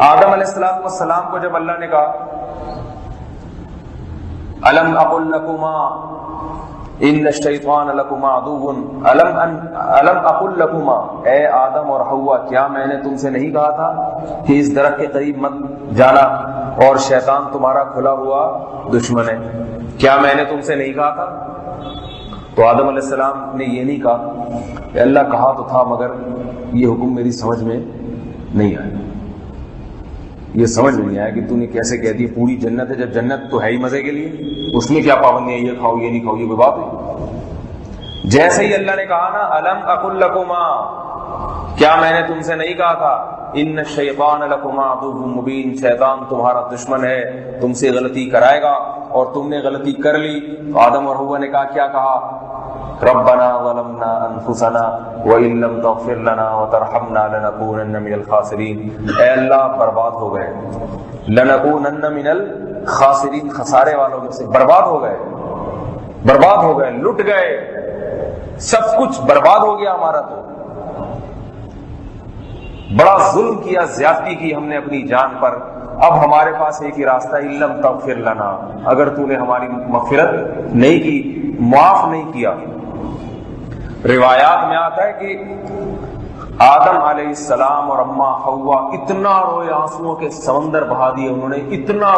آدم علیہ السلام کو جب اللہ نے کہا الم اقل لکما ان الشیطان لکما عدو، الم اقل لکما، اے آدم اور حوا، کیا میں نے تم سے نہیں کہا تھا کہ اس درخت کے قریب مت جانا، اور شیطان تمہارا کھلا ہوا دشمن ہے؟ کیا میں نے تم سے نہیں کہا تھا؟ تو آدم علیہ السلام نے یہ نہیں کہا کہ اللہ کہا تو تھا مگر یہ حکم میری سمجھ میں نہیں آیا، یہ سمجھ میں نہیں آیا کہ تو نے کیسے کہہ دی پوری جنت ہے، جب جنت تو ہے ہی مزے کے لیے، اس میں کیا پابندی ہے یہ کھاؤ یہ نہیں کھاؤ، یہ کوئی بات ہے؟ جیسے ہی اللہ نے کہا نا الم اقل لکما، کیا میں نے تم سے نہیں کہا تھا ان الشیطان لکما عدو مبین، شیطان تمہارا دشمن ہے، تم سے غلطی کرائے گا، اور تم نے غلطی کر لی۔ تو آدم اور حوا نے کہا، کیا کہا؟ ربنا ظلمنا انفسنا وان لم تغفر لنا وترحمنا لنكونن من الخاسرین، اے اللہ برباد ہو گئے، لنكونن من الخاسرین، خسارے والوں میں سے، برباد ہو گئے، برباد ہو گئے، لٹ گئے، سب کچھ برباد ہو گیا ہمارا۔ تو بڑا ظلم کیا، زیادتی کی ہم نے اپنی جان پر، اب ہمارے پاس ایک ہی راستہ ہے، لم تغفر لنا، اگر تو نے ہماری مغفرت نہیں کی، معاف نہیں کیا۔ روایات میں آتا ہے کہ آدم علیہ السلام اور اما حوا اتنا روئے، آنسوؤں کے سمندر بہا دیے انہوں نے، اتنا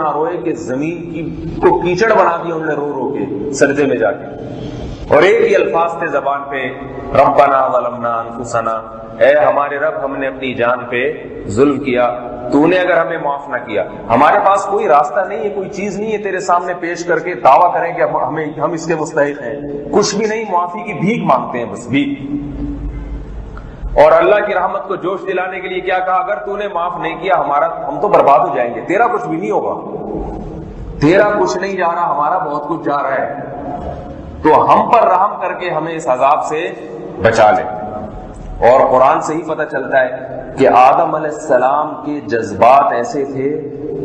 روئے کہ زمین کی کو کیچڑ بنا دیا انہوں نے رو رو کے سجدے میں جا کے، اور ایک ہی الفاظ تھے زبان پہ، ربنا ظلمنا انفسنا، اے ہمارے رب ہم نے اپنی جان پہ ظلم کیا، تو نے اگر ہمیں معاف نہ کیا، ہمارے پاس کوئی راستہ نہیں ہے، کوئی چیز نہیں ہے تیرے سامنے پیش کر کے دعویٰ کریں کہ ہم اس کے مستحق ہیں، کچھ بھی نہیں، معافی کی بھیک مانگتے ہیں بس، بھیک۔ اور اللہ کی رحمت کو جوش دلانے کے لیے کیا کہا، اگر تو نے معاف نہیں کیا ہم تو برباد ہو جائیں گے، تیرا کچھ بھی نہیں ہوگا، تیرا کچھ نہیں جا رہا، ہمارا بہت کچھ جا رہا ہے، تو ہم پر رحم کر کے ہمیں اس عذاب سے بچا لے۔ اور قرآن سے ہی پتہ چلتا ہے کہ آدم علیہ السلام کے جذبات ایسے تھے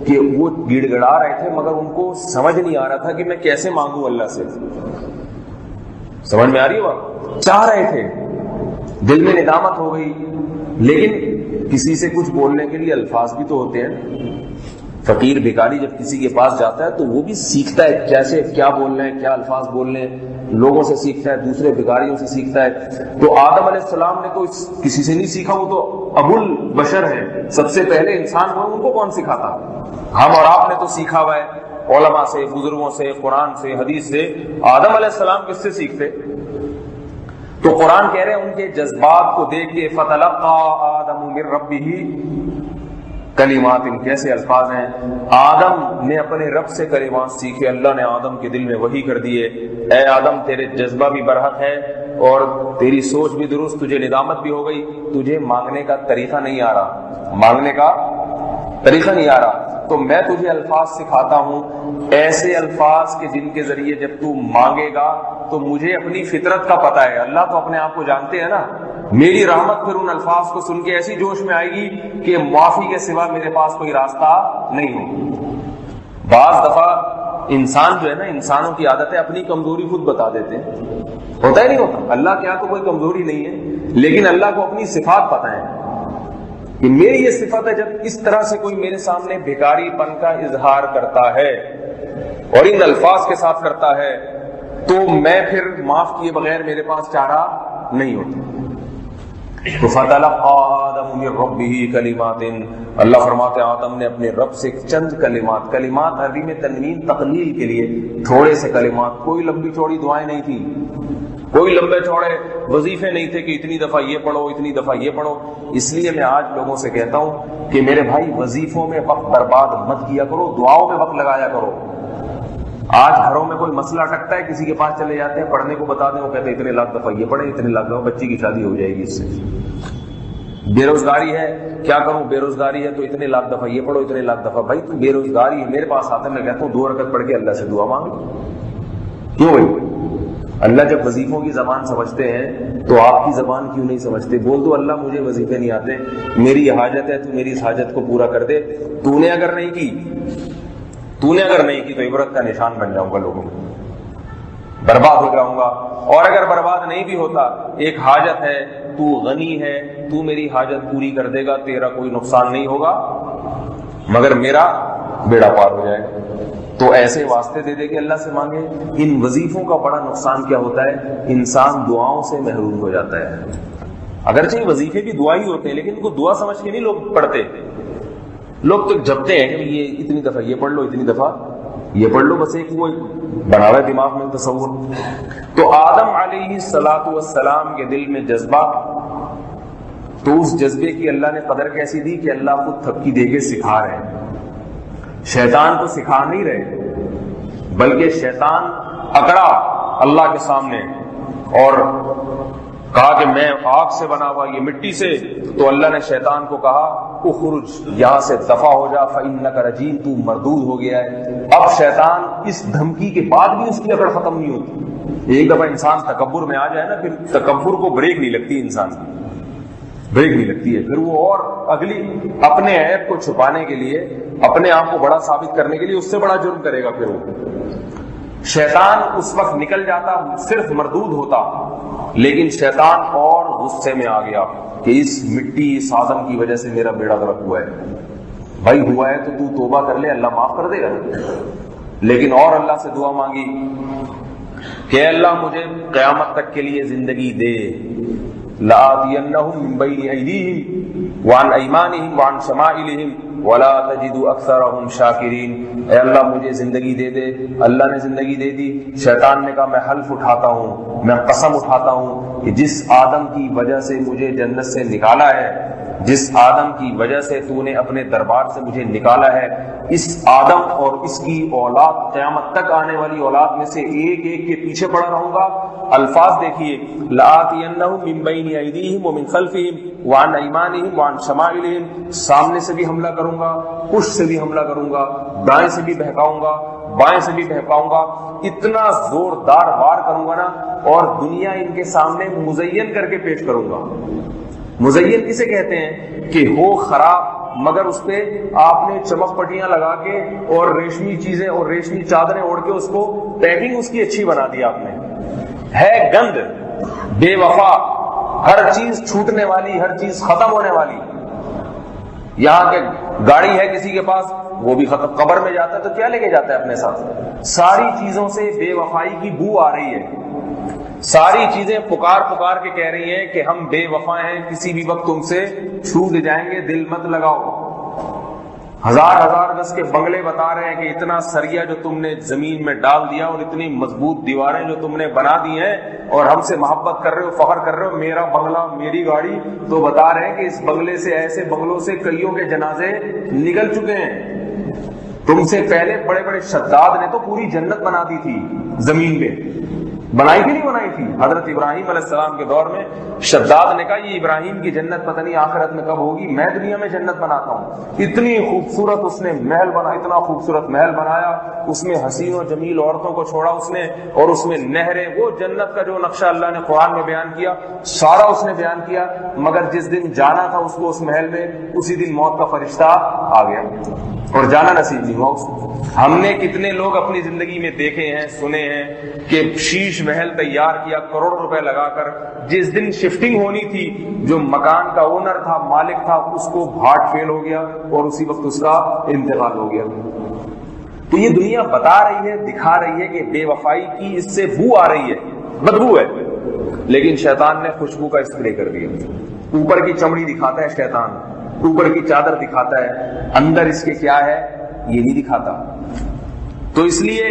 کہ وہ گڑ گڑا رہے تھے مگر ان کو سمجھ نہیں آ رہا تھا کہ میں کیسے مانگوں اللہ سے، سمجھ میں آ رہی ہو؟ چاہ رہے تھے، دل میں ندامت ہو گئی، لیکن کسی سے کچھ بولنے کے لیے الفاظ بھی تو ہوتے ہیں۔ فقیر بھکاری جب کسی کے پاس جاتا ہے تو وہ بھی سیکھتا ہے کیسے کیا بولنا ہے، کیا الفاظ بولنے ہیں، لوگوں سے سیکھتا ہے، دوسرے بھکاریوں سے سیکھتا ہے۔ تو آدم علیہ السلام نے تو کسی سے نہیں سیکھا، وہ تو ابو البشر ہے، سب سے پہلے انسان ہوئے، ان کو کون سکھاتا؟ ہم اور آپ نے تو سیکھا ہوا ہے علماء سے، بزرگوں سے، قرآن سے، حدیث سے۔ آدم علیہ السلام کس سے سیکھتے؟ تو قرآن کہہ رہے ہیں ان کے جذبات کو دیکھ کے فَتَلَقَّى آدَمُ مِن رَبِّهِ کلمات، ان کیسے الفاظ ہیں، آدم نے اپنے رب سے کلمات سیکھے، اللہ نے آدم کے دل میں وحی کر دیے، اے آدم تیرے جذبہ بھی برحق ہے اور تیری سوچ بھی درست، تجھے ندامت بھی ہو گئی، تجھے مانگنے کا طریقہ نہیں آ رہا، مانگنے کا طریقہ نہیں آ رہا، تو میں تجھے الفاظ سکھاتا ہوں، ایسے الفاظ کے جن کے ذریعے جب تو مانگے گا تو مجھے اپنی فطرت کا پتہ ہے، اللہ تو اپنے آپ کو جانتے ہیں نا، میری رحمت پھر ان الفاظ کو سن کے ایسی جوش میں آئے گی کہ معافی کے سوا میرے پاس کوئی راستہ نہیں ہو۔ بعض دفعہ انسان جو ہے نا، انسانوں کی عادت ہے اپنی کمزوری خود بتا دیتے ہیں، ہوتا ہی نہیں ہوتا، اللہ کے یہاں تو کوئی کمزوری نہیں ہے، لیکن اللہ کو اپنی صفات پتہ ہے کہ میری یہ صفت ہے، جب اس طرح سے کوئی میرے سامنے بھکاری پن کا اظہار کرتا ہے اور ان الفاظ کے ساتھ کرتا ہے تو میں پھر معاف کیے بغیر میرے پاس چارہ نہیں ہوتا۔ تو فَتَلَقَّى آدَمُ مِن رَبِّهِ كَلِمَاتٍ، اللہ فرماتے ہیں آدم نے اپنے رب سے چند کلمات، کلمات عربی میں تنوین تقلیل کے لیے، تھوڑے سے کلمات، کوئی لمبی چوڑی دعائیں نہیں تھی، کوئی لمبے چوڑے وظیفے نہیں تھے کہ اتنی دفعہ یہ پڑھو اتنی دفعہ یہ پڑھو۔ اس لیے میں آج لوگوں سے کہتا ہوں کہ میرے بھائی وظیفوں میں وقت برباد مت کیا کرو، دعاؤں میں وقت لگایا کرو۔ آج گھروں میں کوئی مسئلہ اٹکتا ہے، کسی کے پاس چلے جاتے ہیں، پڑھنے کو بتا دیں، وہ کہتے ہیں اتنے لاکھ دفعہ یہ پڑھیں، اتنے لاکھ دفعہ بچی کی شادی ہو جائے گی اس سے۔ بے روزگاری ہے، کیا کروں، بے روزگاری ہے تو اتنے لاکھ دفعہ یہ پڑھو، اتنے لاکھ دفعہ۔ بھائی تو بے روزگاری ہے، میرے پاس آتا ہے، میں کہتا ہوں 2 رکعت پڑھ کے اللہ سے دعا مانگ، کیوں بھائی؟ اللہ جب وظیفوں کی زبان سمجھتے ہیں تو آپ کی زبان کیوں نہیں سمجھتے؟ بول دو اللہ مجھے وظیفے نہیں آتے، میری یہ حاجت ہے، تو میری اس حاجت کو پورا کر دے۔ تو نے اگر نہیں کی تو عبرت کا نشان بن جاؤں گا لوگوں کو، برباد ہو جاؤں گا۔ اور اگر برباد نہیں بھی ہوتا، ایک حاجت ہے، تو غنی ہے، تو میری حاجت پوری کر دے گا، تیرا کوئی نقصان نہیں ہوگا مگر میرا بیڑا پار ہو جائے گا۔ تو ایسے واسطے دے دے کہ اللہ سے مانگے۔ ان وظیفوں کا بڑا نقصان کیا ہوتا ہے؟ انسان دعاؤں سے محروم ہو جاتا ہے۔ اگرچہ وظیفے بھی دعا ہی ہوتے ہیں، لیکن ان کو دعا سمجھ کے نہیں لوگ پڑھتے۔ لوگ تو جپتے ہیں کہ یہ اتنی دفعہ یہ پڑھ لو، اتنی دفعہ یہ پڑھ لو، بس ایک وہ بنا ہوا ہے دماغ میں تصور۔ تو آدم علیہ السلام کے دل میں جذبہ، تو اس جذبے کی اللہ نے قدر کیسی دی کہ اللہ خود تھپکی دے کے سکھا رہے ہیں۔ شیطان کو سکھا نہیں رہے، بلکہ شیطان اکڑا اللہ کے سامنے اور کہا کہ میں آگ سے بنا ہوا، یہ مٹی سے۔ تو اللہ نے شیطان کو کہا اخرج، یہاں سے دفع ہو جا، فإنک رجیم، تو مردود ہو گیا ہے۔ اب شیطان اس دھمکی کے بعد بھی اس کی اکڑ ختم نہیں ہوتی۔ ایک دفعہ انسان تکبر میں آ جائے نا، پھر تکبر کو بریک نہیں لگتی، انسان کی بریک نہیں لگتی ہے، پھر وہ اور اگلی اپنے عیب کو چھپانے کے لیے، اپنے آپ کو بڑا ثابت کرنے کے لیے اس سے بڑا جرم کرے گا۔ پھر وہ شیطان اس وقت نکل جاتا، صرف مردود ہوتا، لیکن شیطان اور غصے میں آ گیا کہ اس مٹی، اس آدم کی وجہ سے میرا بیڑا غرق ہوا ہے۔ بھائی ہوا ہے تو توبہ کر لے، اللہ معاف کر دے گا۔ لیکن اور اللہ سے دعا مانگی کہ اللہ مجھے قیامت تک کے لیے زندگی دے، لآتینہم من بین ایدیہم وعن ایمانہم وعن شمائلہم ولا تجد اکثرہم شاکرین۔ اے اللہ مجھے زندگی دے دے۔ اللہ نے زندگی دے دی۔ شیطان نے کہا میں حلف اٹھاتا ہوں، میں قسم اٹھاتا ہوں کہ جس آدم کی وجہ سے مجھے جنت سے نکالا ہے، جس آدم کی وجہ سے تو نے اپنے دربار سے مجھے نکالا ہے، اس آدم اور اس کی اولاد، قیامت تک آنے والی اولاد میں سے ایک ایک کے پیچھے پڑا رہوں گا۔ الفاظ دیکھیے، لآتینہم من بین ایدیہم ومن خلفہم وعن ایمانہم وعن شمائلہم، سامنے سے بھی حملہ کروں گا، پشت سے بھی حملہ کروں گا، دائیں سے بھی بہکاؤں گا، بائیں سے بھی بہکاؤں گا، اتنا زوردار وار کروں گا نا، اور دنیا ان کے سامنے مزین کر کے پیش کروں گا۔ مزین کسے کہتے ہیں کہ ہو خراب مگر اس پہ آپ نے چمک پٹیاں لگا کے اور ریشمی چیزیں اور ریشمی چادریں اوڑھ کے اس کو پیکنگ اس کی اچھی بنا دی آپ نے، ہے گند، بے وفا، ہر چیز چھوٹنے والی، ہر چیز ختم ہونے والی۔ یہاں کہ گاڑی ہے کسی کے پاس، وہ بھی ختم، قبر میں جاتا ہے تو کیا لے کے جاتا ہے اپنے ساتھ؟ ساری چیزوں سے بے وفائی کی بو آ رہی ہے، ساری چیزیں پکار پکار کے کہہ رہی ہیں کہ ہم بے وفا ہیں، کسی بھی وقت تم سے چھوٹ جائیں گے، دل مت لگاؤ۔ ہزار ہزار گز کے بنگلے بتا رہے ہیں کہ اتنا سریا جو تم نے زمین میں ڈال دیا اور اتنی مضبوط دیواریں جو تم نے بنا دی ہیں اور ہم سے محبت کر رہے ہو، فخر کر رہے ہو، میرا بنگلہ، میری گاڑی، تو بتا رہے ہیں کہ اس بنگلے سے، ایسے بنگلوں سے کئیوں کے جنازے نکل چکے ہیں۔ تم سے پہلے بڑے بڑے شداد نے تو پوری جنت بنا دی تھی زمین میں، بنائی تھی نہیں بنائی تھی؟ حضرت ابراہیم علیہ السلام کے دور میں شداد نے کہا یہ ابراہیم کی جنت پتہ نہیں آخرت میں کب ہوگی، میں دنیا میں جنت بناتا ہوں۔ اتنی خوبصورت اس نے محل بنا، اتنا خوبصورت محل بنایا، اس میں حسین و جمیل عورتوں کو چھوڑا اس نے، اور اس میں نہریں، وہ جنت کا جو نقشہ اللہ نے قرآن میں بیان کیا سارا اس نے بیان کیا، مگر جس دن جانا تھا اس کو اس محل میں، اسی دن موت کا فرشتہ آ گیا اور جانا نصیب نہیں ہوا اس کو۔ ہم نے کتنے لوگ اپنی زندگی میں دیکھے ہیں، سنے ہیں کہ شیش محل تیار کیا کروڑ روپے لگا کر، جس دن شفٹنگ ہونی تھی جو مکان کا اونر تھا، مالک تھا، اس کو ہارٹ فیل ہو گیا اور اسی وقت اس کا انتقال ہو گیا۔ تو یہ دنیا بتا رہی ہے، دکھا رہی ہے کہ بے وفائی کی اس سے بو آ رہی ہے، بدبو ہے، لیکن شیطان نے خوشبو کا اسپرے کر دیا۔ اوپر کی چمڑی دکھاتا ہے شیطان، اوپر کی چادر دکھاتا ہے، اندر اس کے کیا ہے یہ نہیں دکھاتا۔ تو اس لیے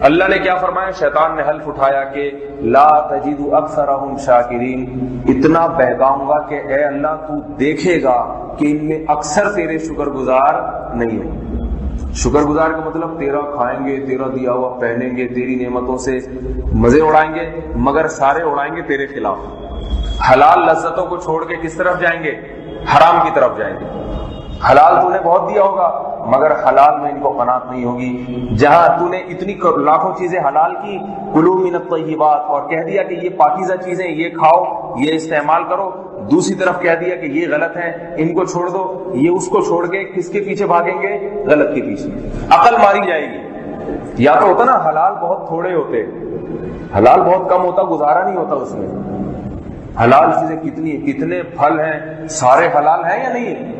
اللہ نے کیا فرمایا؟ شیطان نے حلف اٹھایا کہ لا تجد اکثرہم شاکرین، اتنا بہکاؤں گا کہ اے اللہ تو دیکھے گا کہ ان میں اکثر تیرے شکر گزار نہیں ہیں۔ شکر گزار کا مطلب تیرا کھائیں گے، تیرا دیا ہوا پہنیں گے، تیری نعمتوں سے مزے اڑائیں گے، مگر سارے اڑائیں گے تیرے خلاف۔ حلال لذتوں کو چھوڑ کے کس طرف جائیں گے؟ حرام کی طرف جائیں گے۔ حلال تو نے بہت دیا ہوگا مگر حلال میں ان کو قناعت نہیں ہوگی. جہاں تو نے اتنی لاکھوں چیزیں حلال کی، کلوا من الطیبات، اور کہہ دیا کہ یہ پاکیزہ چیزیں یہ کھاؤ، یہ استعمال کرو، دوسری طرف کہہ دیا کہ یہ غلط ہے، ان کو چھوڑ دو، یہ اس کو چھوڑ کے کس کے پیچھے بھاگیں گے؟ غلط کے پیچھے. عقل ماری جائے گی. یا تو ہوتا نا حلال بہت تھوڑے ہوتے، حلال بہت کم ہوتا، گزارا نہیں ہوتا اس میں. حلال چیزیں کتنے پھل ہیں، سارے حلال ہیں یا نہیں ہیں؟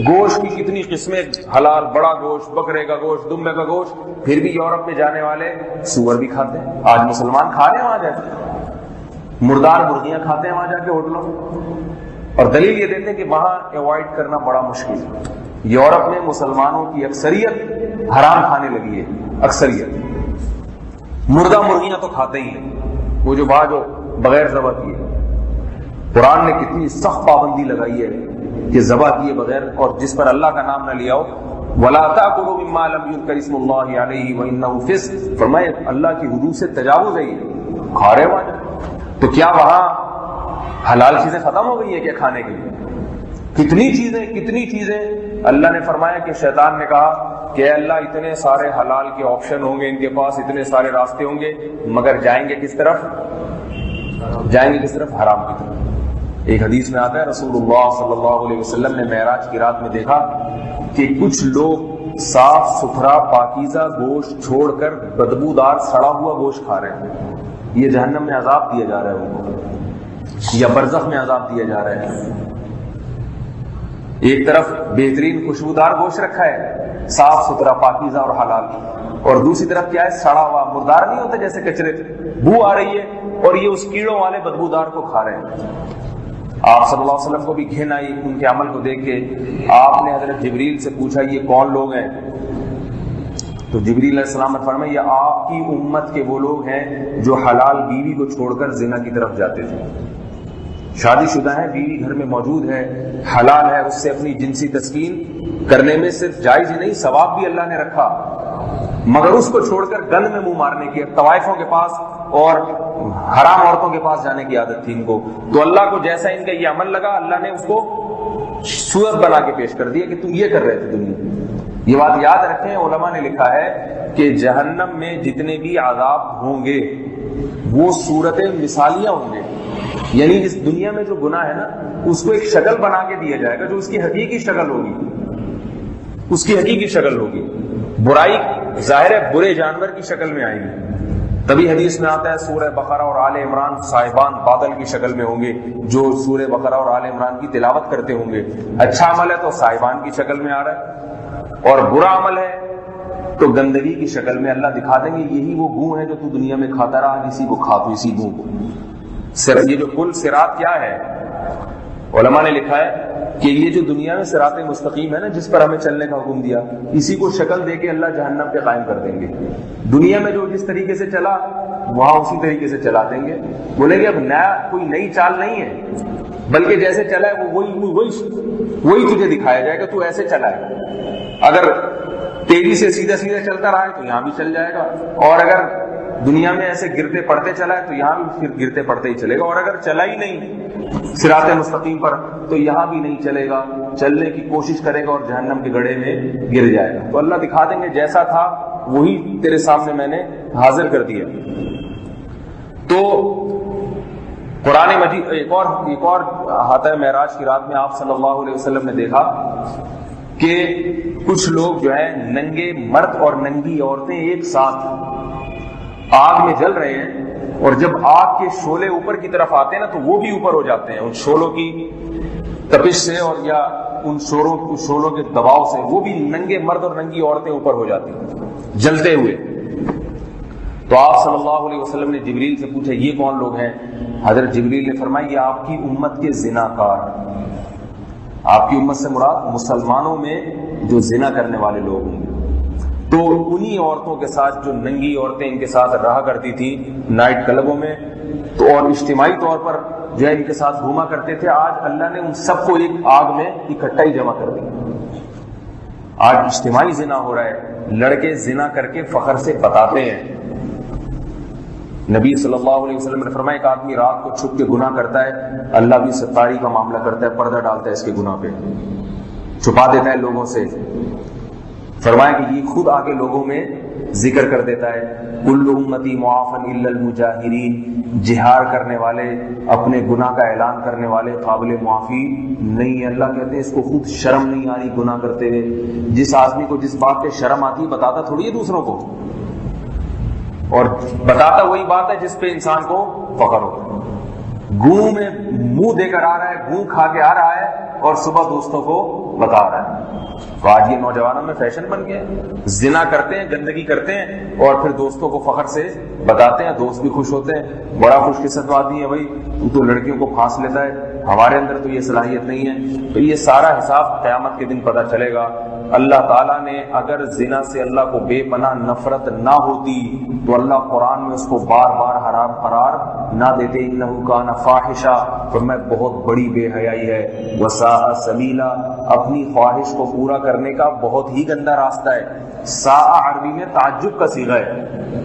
گوشت کی کتنی قسمیں حلال، بڑا گوشت، بکرے کا گوشت، دمبے کا گوشت. پھر بھی یورپ میں جانے والے سور بھی کھاتے ہیں. آج مسلمان کھا رہے ہیں وہاں جا کے، مردار مرغیاں کھاتے ہیں وہاں جا کے ہوٹلوں میں. اور دلیل یہ دیتے ہیں کہ وہاں اوائڈ کرنا بڑا مشکل ہے. یورپ میں مسلمانوں کی اکثریت حرام کھانے لگی ہے. اکثریت مردہ مرغیاں تو کھاتے ہی ہیں، وہ جو بغیر ذبح کیے. قرآن نے کتنی سخت پابندی لگائی ہے کہ ذبح کیے بغیر، اور جس پر اللہ کا نام نہ لیا ہو. وَلَا تَأْكُلُوا مِمَّا لَمْ يُذْكَرِ اسْمُ اللَّهِ عَلَيْهِ وَإِنَّهُ فِسْقٌ. فرمائے اللہ کی حدود سے تجاوز ہے یہ. کھا رہے وہاں تو کیا وہاں حلال چیزیں ختم ہو گئی ہیں کیا کھانے کے لیے؟ کتنی چیزیں اللہ نے فرمایا کہ شیطان نے کہا کہ اے اللہ اتنے سارے حلال کے آپشن ہوں گے ان کے پاس، اتنے سارے راستے ہوں گے، مگر جائیں گے کس طرف؟ حرام کی طرف. ایک حدیث میں آتا ہے رسول اللہ صلی اللہ علیہ وسلم نے معراج کی رات میں دیکھا کہ کچھ لوگ صاف ستھرا پاکیزہ گوشت چھوڑ کر بدبودار سڑا ہوا گوشت کھا رہے ہیں. یہ جہنم میں عذاب دیا جا رہا ہے ان کو، یا برزخ میں عذاب دیا جا رہا ہے. ایک طرف بہترین خوشبودار گوشت رکھا ہے، صاف ستھرا پاکیزہ اور حلال، اور دوسری طرف کیا ہے؟ سڑا ہوا. مردار نہیں ہوتا جیسے کچرے، بو آ رہی ہے اور یہ اس کیڑوں والے بدبودار کو کھا رہے ہیں. آپ صلی اللہ علیہ وسلم کو بھی گھن آئی ان کے عمل کو دیکھ کے. آپ نے حضرت جبریل سے پوچھا یہ کون لوگ ہیں؟ تو جبریل علیہ السلام نے فرمایا یہ آپ کی امت کے وہ لوگ ہیں جو حلال بیوی کو چھوڑ کر زنا کی طرف جاتے تھے. شادی شدہ ہے، بیوی گھر میں موجود ہے، حلال ہے، اس سے اپنی جنسی تسکین کرنے میں صرف جائز ہی نہیں ثواب بھی اللہ نے رکھا، مگر اس کو چھوڑ کر گند میں منہ مارنے کی، طوائفوں کے پاس اور حرام عورتوں کے پاس جانے کی عادت تھی ان کو. تو اللہ کو جیسا ان کا یہ عمل لگا، اللہ نے اس کو صورت بنا کے پیش کر دیا کہ تم یہ کر رہے تھے دنیا میں. یہ بات یاد رکھیں، علماء نے لکھا ہے کہ جہنم میں جتنے بھی عذاب ہوں گے وہ صورتیں مثالیاں ہوں گے. یعنی اس دنیا میں جو گناہ ہے نا اس کو ایک شکل بنا کے دیا جائے گا جو اس کی حقیقی شکل ہوگی، اس کی حقیقی شکل ہوگی. برائی ظاہر ہے برے جانور کی شکل میں آئے گی. تبھی حدیث میں آتا ہے سورہ بقرہ اور آل عمران صاحبان بادل کی شکل میں ہوں گے جو سورہ بقرہ اور آل عمران کی تلاوت کرتے ہوں گے. اچھا عمل ہے تو صاحبان کی شکل میں آ رہا ہے، اور برا عمل ہے تو گندگی کی شکل میں اللہ دکھا دیں گے یہی وہ گوں ہے جو تو دنیا میں کھاتا رہا، اسی کو کھا تو اسی گوں کو. یہ جو کل صراط کیا ہے؟ علماء نے لکھا ہے کہ یہ جو دنیا میں صراط مستقیم ہے نا جس پر ہمیں چلنے کا حکم دیا، اسی کو شکل دے کے اللہ جہنم پہ قائم کر دیں گے. دنیا میں جو جس طریقے سے چلا وہاں اسی طریقے سے چلا دیں گے. بولیں گے اب نیا کوئی نئی چال نہیں ہے، بلکہ جیسے چلا ہے وہی تجھے دکھایا جائے گا، تو ایسے چلا ہے. اگر تیزی سے سیدھا چلتا رہا ہے تو یہاں بھی چل جائے گا، اور اگر دنیا میں ایسے گرتے پڑتے چلا ہے تو یہاں بھی پھر گرتے پڑتے ہی چلے گا، اور اگر چلا ہی نہیں صراط مستقیم پر تو یہاں بھی نہیں چلے گا، چلنے کی کوشش کرے گا اور جہنم کے گڑھے میں گر جائے گا. تو اللہ دکھا دیں گے جیسا تھا وہی تیرے سامنے میں نے حاضر کر دیا. تو قرآن مجید ایک اور آتا ہے معراج کی رات میں آپ صلی اللہ علیہ وسلم نے دیکھا کہ کچھ لوگ جو ہے ننگے مرد اور ننگی عورتیں ایک ساتھ آگ میں جل رہے ہیں، اور جب آگ کے شعلے اوپر کی طرف آتے ہیں نا تو وہ بھی اوپر ہو جاتے ہیں ان شعلوں کی تپش سے اور یا ان شعلوں کے دباؤ سے. وہ بھی ننگے مرد اور ننگی عورتیں اوپر ہو جاتی ہیں جلتے ہوئے. تو آپ صلی اللہ علیہ وسلم نے جبریل سے پوچھا یہ کون لوگ ہیں؟ حضرت جبریل نے فرمایا یہ آپ کی امت کے زناکار. آپ کی امت سے مراد مسلمانوں میں جو زنا کرنے والے لوگ ہوں گے. تو انہی عورتوں کے ساتھ جو ننگی عورتیں ان کے ساتھ رہا کرتی تھی نائٹ کلبوں میں تو اور اجتماعی طور پر جو ہے ان کے ساتھ گھوما کرتے تھے، آج اللہ نے ان سب کو ایک آگ میں اکٹھا ہی جمع کر دیا. آج اجتماعی زنا ہو رہا ہے، لڑکے زنا کر کے فخر سے بتاتے ہیں. نبی صلی اللہ علیہ وسلم نے فرمایا ایک آدمی رات کو چھپ کے گناہ کرتا ہے، اللہ بھی ستاری کا معاملہ کرتا ہے، پردہ ڈالتا ہے اس کے گناہ پہ. چھپا دیتا ہے لوگوں سے. فرمایا کہ یہ خود آگے لوگوں میں ذکر کر دیتا ہے کل امتی معافن الا المجاہرین، جہار کرنے والے، اپنے گناہ کا اعلان کرنے والے قابل معافی نہیں ہے. اللہ کہتے ہیں اس کو خود شرم نہیں آ رہی گناہ کرتے ہوئے. جس آدمی کو جس بات پہ شرم آتی ہے بتاتا تھوڑی ہے دوسروں کو، اور بتاتا وہی بات ہے جس پہ انسان کو فخر ہو. گوں میں منہ دے کر آ رہا ہے، گوں کھا کے آ رہا ہے اور صبح دوستوں کو بتا رہا ہے. تو آج یہ نوجوانوں میں فیشن بن گیا، زنا کرتے ہیں، گندگی کرتے ہیں اور پھر دوستوں کو فخر سے بتاتے ہیں. دوست بھی خوش ہوتے ہیں، بڑا خوش قسمت آدمی ہے بھائی، تو لڑکیوں کو پھانس لیتا ہے، ہمارے اندر تو یہ صلاحیت نہیں ہے. تو یہ سارا حساب قیامت کے دن پتہ چلے گا. اللہ تعالیٰ نے اگر زنا سے اللہ کو بے پناہ نفرت نہ ہوتی تو اللہ قرآن میں اس کو بار بار حرام قرار نہ دیتے. انہ کان فاحشہ، فرمایا بہت بڑی بے حیائی ہے. وساء سبیلا، اپنی خواہش کو پورا کرنے کا بہت ہی گندا راستہ ہے. ساء عربی میں تعجب کا صیغہ ہے.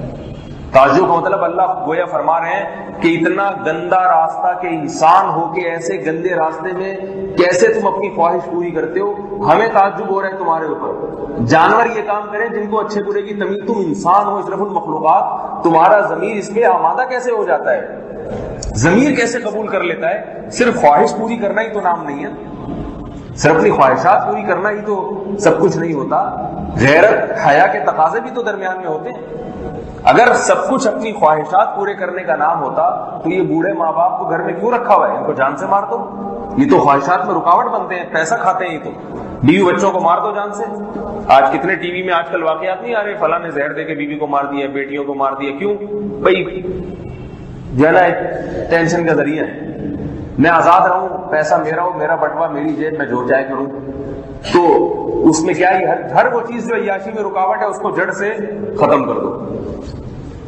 تعجب کا مطلب اللہ گویا فرما رہے ہیں کہ اتنا گندا راستہ کہ انسان ہو کے ایسے گندے راستے میں کیسے تم اپنی خواہش پوری کرتے ہو. ہمیں تعجب ہو رہا ہے تمہارے اوپر. جانور یہ کام کریں جن کو اچھے برے کی تمیز، تم انسان ہو اشرف المخلوقات، تمہارا ضمیر اس پہ آمادہ کیسے ہو جاتا ہے؟ ضمیر کیسے قبول کر لیتا ہے؟ صرف خواہش پوری کرنا ہی تو نام نہیں ہے، صرف اپنی خواہشات پوری کرنا ہی تو سب کچھ نہیں ہوتا. غیرت حیا کے تقاضے بھی تو درمیان میں ہوتے ہیں. اگر سب کچھ اپنی خواہشات پورے کرنے کا نام ہوتا تو یہ بوڑھے ماں باپ کو گھر میں کیوں رکھا ہوا ہے؟ ان کو جان سے مار دو. یہ تو خواہشات میں رکاوٹ بنتے ہیں، پیسہ کھاتے ہیں. یہ تو بیوی بچوں کو مار دو جان سے. آج کتنے ٹی وی میں آج کل واقعات نہیں آ رہے، فلاں نے زہر دے کے بیوی کو مار دیا، بیٹیوں کو مار دیا. کیوں بھائی؟ جو ہے نا ٹینشن کا ذریعہ ہے. میں آزاد رہوں، پیسہ میرا ہو، میرا بٹوا میری جیب، میں جو چاہے کروں. تو اس میں کیا ہے، ہر وہ چیز جو عیاشی میں رکاوٹ ہے اس کو جڑ سے ختم کر دو.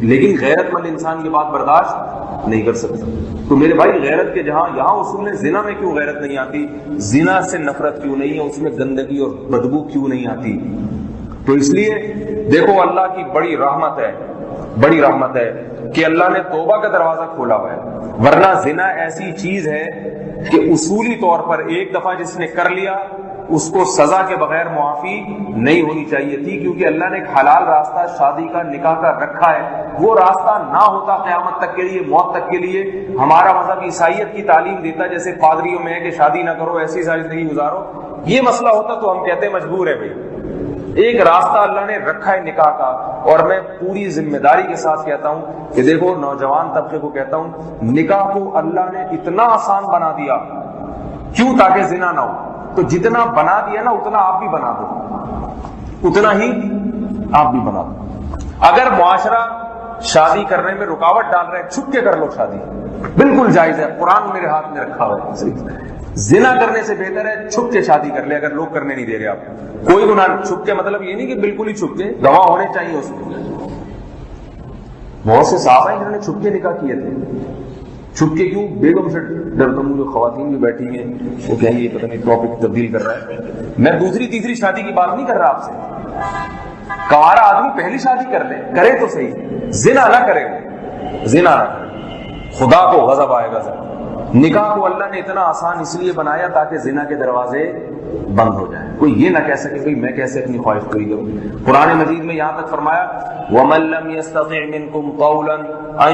لیکن غیرت مند انسان یہ بات برداشت نہیں کر سکتا. تو میرے بھائی غیرت کے جہاں یہاں اصول ہے، زنا میں کیوں غیرت نہیں آتی؟ زنا سے نفرت کیوں نہیں ہے؟ اس میں گندگی اور بدبو کیوں نہیں آتی؟ تو اس لیے دیکھو اللہ کی بڑی رحمت ہے، بڑی رحمت ہے کہ اللہ نے توبہ کا دروازہ کھولا ہوا ہے. ورنہ زنا ایسی چیز ہے کہ اصولی طور پر ایک دفعہ جس نے کر لیا اس کو سزا کے بغیر معافی نہیں ہونی چاہیے تھی، کیونکہ اللہ نے ایک حلال راستہ شادی کا، نکاح کا رکھا ہے. وہ راستہ نہ ہوتا قیامت تک کے لیے، موت تک کے لیے، ہمارا مذہب عیسائیت کی تعلیم دیتا جیسے پادریوں میں ہے کہ شادی نہ کرو، ایسی ساری زندگی گزارو. یہ مسئلہ ہوتا تو ہم کہتے مجبور ہے بھائی. ایک راستہ اللہ نے رکھا ہے نکاح کا. اور میں پوری ذمہ داری کے ساتھ کہتا ہوں کہ دیکھو نوجوان طبقے کو کہتا ہوں، نکاح کو اللہ نے اتنا آسان بنا دیا. کیوں؟ تاکہ زنا نہ ہو. تو جتنا بنا دیا نا اتنا آپ بھی بنا دو، اتنا ہی آپ بھی بنا دو. اگر معاشرہ شادی کرنے میں رکاوٹ ڈال رہے ہیں، چھپ کے کر لو شادی، بالکل جائز ہے. قرآن میرے ہاتھ میں رکھا ہوا ہے. زنا کرنے سے بہتر ہے چھپ کے شادی کر لے اگر لوگ کرنے نہیں دے رہے. آپ کوئی گناہ نہیں. چھپ کے مطلب یہ نہیں کہ بالکل ہی چھپ کے، گواہ ہونے چاہیے اس میں. بہت سے صحابہ ہیں جنہوں نے چھپ کے نکاح کیے تھے. چھپ کے کیوں؟ بیگم سے ڈرتا ہوں. جو خواتین بھی بیٹھی ہیں وہ کہیں گے پتہ نہیں ٹاپک تبدیل کر رہا ہے. میں دوسری تیسری شادی کی بات نہیں کر رہا آپ سے. کنوارا آدمی پہلی شادی کر لے، کرے تو صحیح، زنا نہ کرے. زنا نہ کرے، خدا کو غضب آئے گا. نکاح کو اللہ نے اتنا آسان اس لیے بنایا تاکہ زنا کے دروازے بند ہو جائیں. کوئی یہ نہ کہہ سکے کہ میں کیسے اپنی خواہش پوری کروں. قرآن مجید میں یہاں تک فرمایا وَمَن لَّمْ يَسْتَطِعْ مِنكُمْ قَوْلًا أَن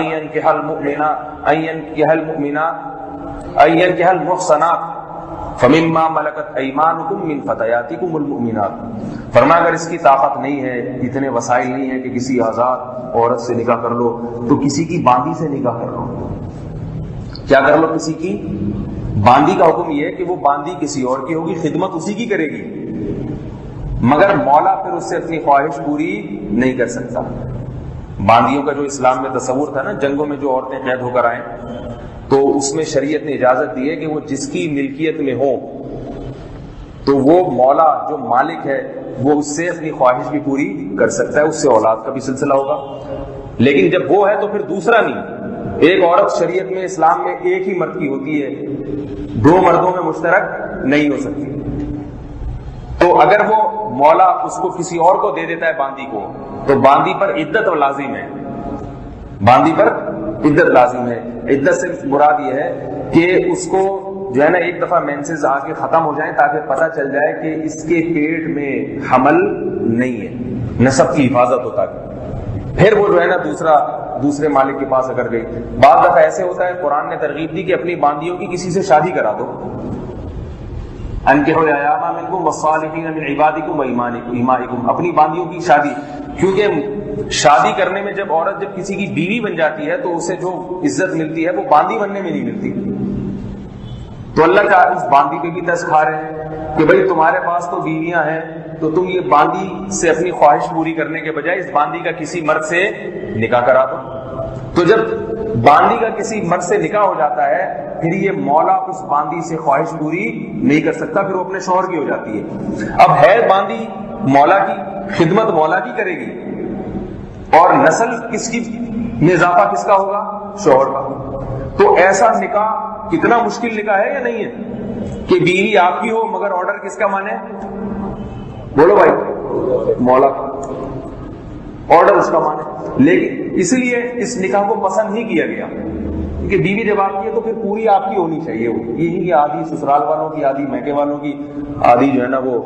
يَنكِحَ الْمُحْصَنَاتِ فَمِمَّا مَلَكَتْ أَيْمَانُكُم مِّن فَتَيَاتِكُمُ الْمُؤْمِنَاتِ. فرمایا اگر اس کی طاقت نہیں ہے، اتنے وسائل نہیں ہے کہ کسی آزاد عورت سے نکاح کر لو، تو کسی کی باندی سے نکاح کر لو. کیا کر لو؟ کسی کی باندی. کا حکم یہ ہے کہ وہ باندی کسی اور کی ہوگی، خدمت اسی کی کرے گی، مگر مولا پھر اس سے اپنی خواہش پوری نہیں کر سکتا. باندیوں کا جو اسلام میں تصور تھا نا، جنگوں میں جو عورتیں قید ہو کر آئیں، تو اس میں شریعت نے اجازت دی ہے کہ وہ جس کی ملکیت میں ہو تو وہ مولا جو مالک ہے وہ اس سے اپنی خواہش بھی پوری کر سکتا ہے. اس سے اولاد کا بھی سلسلہ ہوگا. لیکن جب وہ ہے تو پھر دوسرا نہیں. ایک عورت شریعت میں، اسلام میں ایک ہی مرد کی ہوتی ہے، دو مردوں میں مشترک نہیں ہو سکتی. تو اگر وہ مولا اس کو کسی اور کو دے دیتا ہے باندی کو، تو باندی پر عدت لازم ہے. باندی پر عدت لازم ہے. عدت سے مراد یہ ہے کہ اس کو جو ہے نا ایک دفعہ مینسز آ کے ختم ہو جائیں تاکہ پتہ چل جائے کہ اس کے پیٹ میں حمل نہیں ہے، نسب کی حفاظت ہوتا ہے، پھر وہ جو ہے نا دوسرے مالک کے پاس اگر گئی. بعض دفعہ ایسے ہوتا ہے قرآن نے ترغیب دی کہ اپنی باندیوں کی کسی سے شادی کرا دو، انکحوا الایام منکم والصالحین من عبادکم وامائکم، اپنی باندیوں کی شادی. کیونکہ شادی کرنے میں جب عورت جب کسی کی بیوی بن جاتی ہے تو اسے جو عزت ملتی ہے وہ باندی بننے میں نہیں ملتی. تو اللہ کا اس باندی پہ بھی ترس کھا رہے ہیں کہ بھئی تمہارے پاس تو بیویاں ہیں تو تم یہ باندی سے اپنی خواہش پوری کرنے کے بجائے اس باندی کا کسی مرد سے نکاح کرا دو. تو جب باندی کا کسی مرد سے نکاح ہو جاتا ہے پھر یہ مولا اس باندی سے خواہش پوری نہیں کر سکتا، پھر وہ اپنے شوہر کی ہو جاتی ہے. اب ہے باندی مولا کی، خدمت مولا کی کرے گی، اور نسل کس کی میں اضافہ کس کا ہوگا؟ شوہر کا. تو ایسا نکاح کتنا مشکل نکاح ہے یا نہیں ہے کہ بیوی آپ کی ہو مگر آرڈر کس کا مانے؟ بولو بھائی، مولا کا آرڈر اس کا مانے. لیکن اس لیے اس نکاح کو پسند نہیں کیا گیا کہ بیوی جب آپ کی ہے تو پھر پوری آپ کی ہونی چاہیے، وہ یہ نہیں کہ آدھی سسرال والوں کی، آدھی میکے والوں کی، آدھی جو ہے نا وہ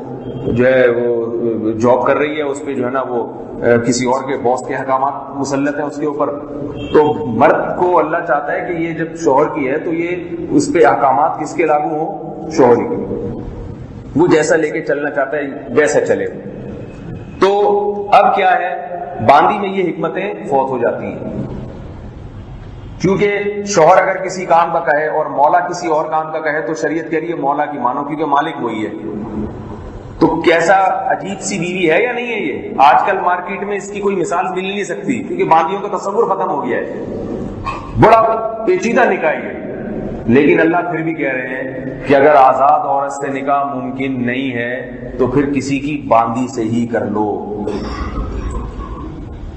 جو ہے وہ جاب کر رہی ہے اس پہ جو ہے نا وہ کسی اور کے باس کے احکامات مسلط ہیں اس کے اوپر. تو مرد کو اللہ چاہتا ہے کہ یہ جب شوہر کی ہے تو یہ اس پہ احکامات کس کے لاگو ہوں؟ شوہر کے. وہ جیسا لے کے چلنا چاہتا ہے ویسا چلے. تو اب کیا ہے، باندی میں یہ حکمتیں فوت ہو جاتی ہیں، کیونکہ شوہر اگر کسی کام کا کہے اور مولا کسی اور کام کا کہے تو شریعت کہہ رہی ہے مولا کی مانو کیونکہ مالک وہی ہے. تو کیسا عجیب سی بیوی ہے یا نہیں ہے یہ؟ آج کل مارکیٹ میں اس کی کوئی مثال مل نہیں سکتی کیونکہ باندیوں کا تصور ختم ہو گیا ہے، بڑا پیچیدہ نکاح ہے. لیکن اللہ پھر بھی کہہ رہے ہیں کہ اگر آزاد عورت سے نکاح ممکن نہیں ہے تو پھر کسی کی باندی سے ہی کر لو.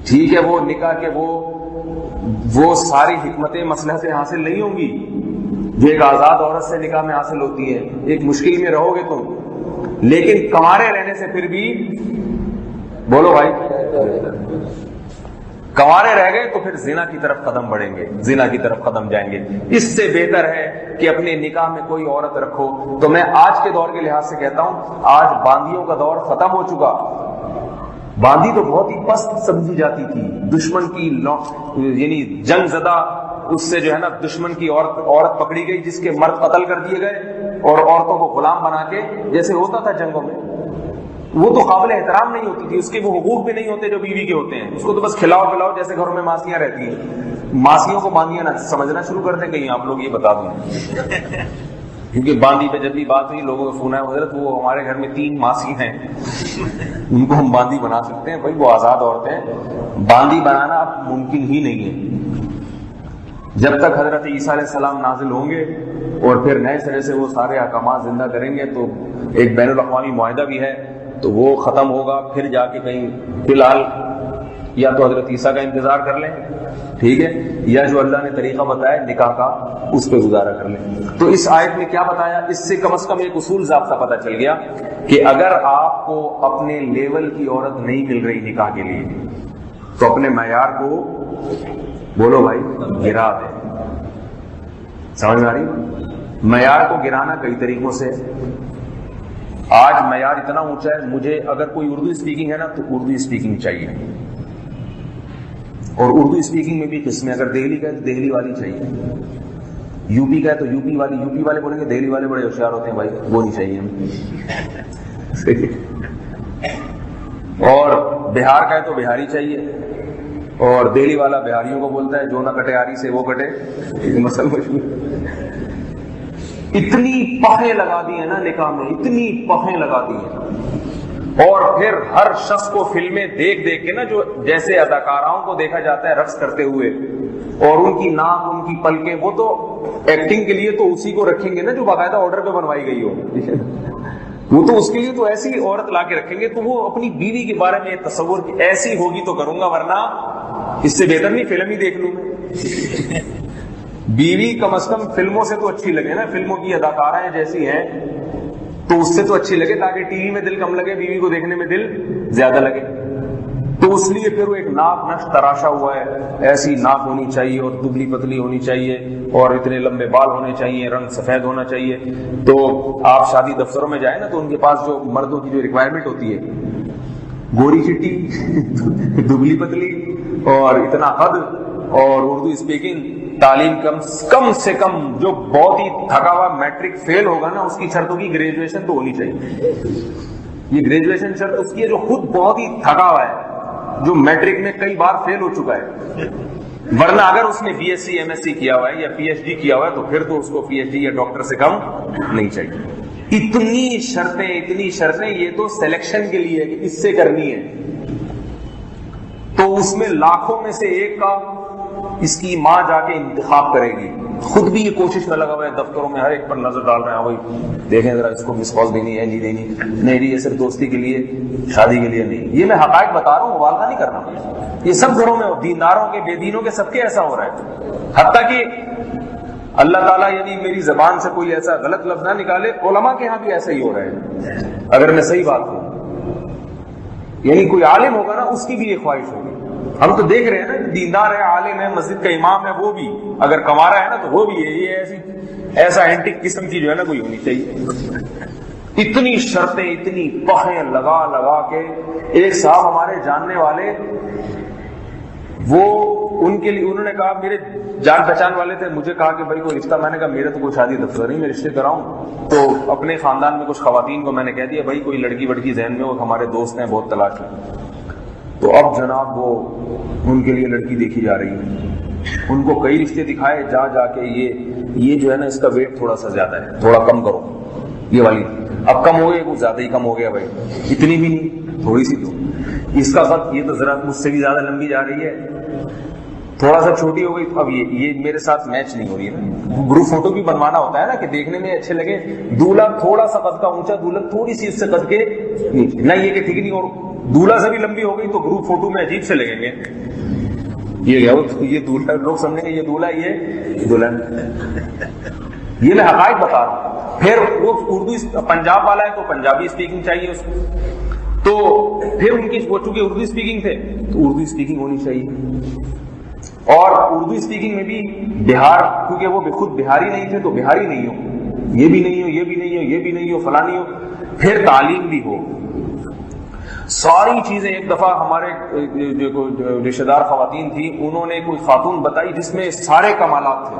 ٹھیک ہے، وہ نکاح کے وہ ساری حکمتیں مصلحتیں حاصل نہیں ہوں گی جو ایک آزاد عورت سے نکاح میں حاصل ہوتی ہے. ایک مشکل میں رہو گے تم، لیکن کنوارے رہنے سے پھر بھی بولو بھائی، کنوارے رہ گئے تو پھر زنا کی طرف قدم بڑھیں گے، زنا کی طرف قدم جائیں گے. اس سے بہتر ہے کہ اپنے نکاح میں کوئی عورت رکھو. تو میں آج کے دور کے لحاظ سے کہتا ہوں آج باندیوں کا دور ختم ہو چکا. باندی تو بہت ہی پست سمجھی جاتی تھی، دشمن کی یعنی جنگ زدہ، اس سے جو ہے نا دشمن کی عورت پکڑی گئی جس کے مرد قتل کر دیے گئے اور عورتوں کو غلام بنا کے جیسے ہوتا تھا جنگوں میں، وہ تو قابل احترام نہیں ہوتی تھی، اس کے وہ حقوق بھی نہیں ہوتے جو بیوی کے ہوتے ہیں. اس کو تو بس کھلاؤ پلاؤ جیسے گھروں میں ماسیاں رہتی ہیں. ماسیوں کو باندیاں نہ سمجھنا شروع کر دیں کہیں آپ لوگ، یہ بتا دوں کیونکہ باندی پہ جب بھی بات ہوئی لوگوں کا فون ہے حضرت وہ ہمارے گھر میں 3 ماسی ہیں ان کو ہم باندی بنا سکتے ہیں. بھائی وہ آزاد عورتیں، باندی بنانا اب ممکن ہی نہیں ہے جب تک حضرت عیسیٰ علیہ السلام نازل ہوں گے اور پھر نئے سرے سے وہ سارے احکامات زندہ کریں گے. تو ایک بین الاقوامی معاہدہ بھی ہے تو وہ ختم ہوگا، پھر جا کے کہیں فی الحال یا تو حضرت عیسیٰ کا انتظار کر لیں، ٹھیک ہے، یا جو اللہ نے طریقہ بتایا نکاح کا اس پہ گزارا کر لیں. تو اس آیت میں کیا بتایا؟ اس سے کم از کم ایک اصول ضابطہ پتہ چل گیا کہ اگر آپ کو اپنے لیول کی عورت نہیں مل رہی نکاح کے لیے تو اپنے معیار کو بولو بھائی گرا دیں. سمجھ میں آ رہی؟ معیار کو گرانا کئی طریقوں سے. آج معیار اتنا اونچا ہے، مجھے اگر کوئی اردو اسپیکنگ ہے نا تو اردو اسپیکنگ چاہیے، اور اردو اسپیکنگ میں بھی قسمیں، اگر دہلی کا ہے تو دہلی والی چاہیے، یو پی کا ہے تو یو پی والی. یو پی والے بولیں گے دہلی والے بڑے ہوشیار ہوتے ہیں، بھائی وہ نہیں چاہیے اور بہار کا ہے تو بہاری چاہیے، اور دہلی والا بہاریوں کو بولتا ہے جو نہ کٹے آری سے وہ کٹے، مسئلہ مشہور. اتنی پہیں لگا دی ہیں نا نکاح میں، اتنی پہیں لگا دی ہیں. اور پھر ہر شخص کو فلمیں دیکھ دیکھ کے نا جو جیسے اداکاراؤں کو دیکھا جاتا ہے رقص کرتے ہوئے، اور ان کی ناک ان کی پلکیں، وہ تو ایکٹنگ کے لیے تو اسی کو رکھیں گے نا جو باقاعدہ آرڈر پہ بنوائی گئی ہو، وہ تو اس کے لیے تو ایسی عورت لا کے رکھیں گے. تو وہ اپنی بیوی کے بارے میں تصور کہ ایسی ہوگی تو کروں گا، ورنہ اس سے بہتر نہیں فلم ہی دیکھ لوں میں. بیوی کم از کم فلموں سے تو اچھی لگے نا، فلموں کی اداکارائیں جیسی ہیں تو اس سے تو اچھی لگے تاکہ ٹی وی میں دل کم لگے، بیوی کو دیکھنے میں دل زیادہ لگے. تو اس لیے پھر وہ ایک ناک نش تراشا ہوا ہے، ایسی ناک ہونی چاہیے اور دبلی پتلی ہونی چاہیے اور اتنے لمبے بال ہونے چاہیے، رنگ سفید ہونا چاہیے۔ تو آپ شادی دفتروں میں جائیں نا تو ان کے پاس جو مردوں کی جو ریکوائرمنٹ ہوتی ہے، گوری چٹی، دبلی پتلی اور اتنا قد اور اردو اسپیکنگ، تعلیم کم سے کم، جو بہت ہی تھکا ہوا میٹرک فیل ہوگا نا اس کی شرطوں کی گریجویشن تو ہونی چاہیے۔ یہ گریجویشن شرط اس کی ہے جو خود بہت ہی تھکا ہوا ہے، جو میٹرک میں کئی بار فیل ہو چکا ہے، ورنہ اگر اس نے B S C M S C کیا ہوا ہے یا پی ایچ ڈی کیا ہوا ہے تو پھر تو اس کو پی ایچ ڈی یا ڈاکٹر سے کم نہیں چاہیے۔ اتنی شرطیں یہ تو سلیکشن کے لیے کہ اس سے کرنی ہے، تو اس میں لاکھوں میں سے ایک کا اس کی ماں جا کے انتخاب کرے گی، خود بھی یہ کوشش میں لگا ہوا ہے، دفتروں میں ہر ایک پر نظر ڈال رہے ہیں، بھائی دیکھیں ذرا اس کو مس کال دینی ہے نہیں دینی، نہیں یہ صرف دوستی کے لیے، شادی کے لیے نہیں۔ یہ میں حقائق بتا رہا ہوں، مبالغہ نہیں کر رہا، یہ سب گھروں میں دینداروں کے بے دینوں کے سب کے ایسا ہو رہا ہے، حتیٰ کہ اللہ تعالیٰ یعنی میری زبان سے کوئی ایسا غلط لفظ نہ نکالے، علماء کے ہاں بھی ایسا ہی ہو رہا ہے، اگر میں صحیح بات کروں، یعنی کوئی عالم ہوگا نا اس کی بھی یہ خواہش ہوگی۔ ہم تو دیکھ رہے ہیں نا، دیندار ہے، عالم ہے، مسجد کا امام ہے، وہ بھی اگر کما رہا ہے نا تو وہ بھی ہے، یہ ایسا اینٹک قسم کی جو ہے نا کوئی ہونی چاہیے۔ اتنی شرطیں، اتنی پہیں لگا کے، ایک صاحب ہمارے جاننے والے، وہ ان کے لیے انہوں نے کہا، میرے جان پہچان والے تھے، مجھے کہا کہ بھائی کوئی رشتہ، میں نے کہا میرے تو کوئی شادی دفتر نہیں، میں رشتے کراؤں، تو اپنے خاندان میں کچھ خواتین کو میں نے کہہ دیا بھائی کوئی لڑکی وڑکی ذہن میں، وہ ہمارے دوست ہیں بہت تلاش ہے، تو اب جناب وہ ان کے لیے لڑکی دیکھی جا رہی ہے، ان کو کئی رشتے دکھائے جا کے، یہ جو ہے نا اس کا ویٹ تھوڑا سا زیادہ ہے، تھوڑا کم کرو، یہ والی اب کم ہو گئی، کچھ زیادہ ہی کم ہو گیا بھائی، اتنی بھی نہیں، تھوڑی سی، تو اس کا خط یہ تو ذرا مجھ سے بھی زیادہ لمبی جا رہی ہے، تھوڑا سا چھوٹی ہو گئی، اب یہ میرے ساتھ میچ نہیں ہو رہی ہے نا۔ گروپ فوٹو بھی بنوانا ہوتا ہے نا کہ دیکھنے میں اچھے لگے، دولہا تھوڑا سا قد کا اونچا، دولہا تھوڑی سی اس سے قد کے نیچے، نہ یہ کہ ٹھیک نہیں، اور دولہا سے بھی لمبی ہو گئی تو گروپ فوٹو میں عجیب سے لگیں گے، یہ دولہا، لوگ سمجھیں گے یہ دولہا، یہ دلہن۔ یہ میں حقائق بتا رہا ہوں۔ پھر وہ اردو پنجاب والا ہے تو پنجابی اسپیکنگ چاہیے اس کو، تو پھر ان کی وہ چونکہ اردو اسپیکنگ تھے تو اردو اسپیکنگ ہونی چاہیے، اور اردو اسپیکنگ میں بھی بہار، کیونکہ وہ خود بہاری نہیں تھے تو بہاری نہیں ہو، یہ بھی نہیں ہو، یہ بھی نہیں ہو، یہ بھی نہیں ہو، فلاں نہیں ہو، پھر تعلیم بھی ہو، ساری چیزیں۔ ایک دفعہ ہمارے جو رشتہ دار خواتین تھی، انہوں نے کوئی خاتون بتائی جس میں سارے کمالات تھے،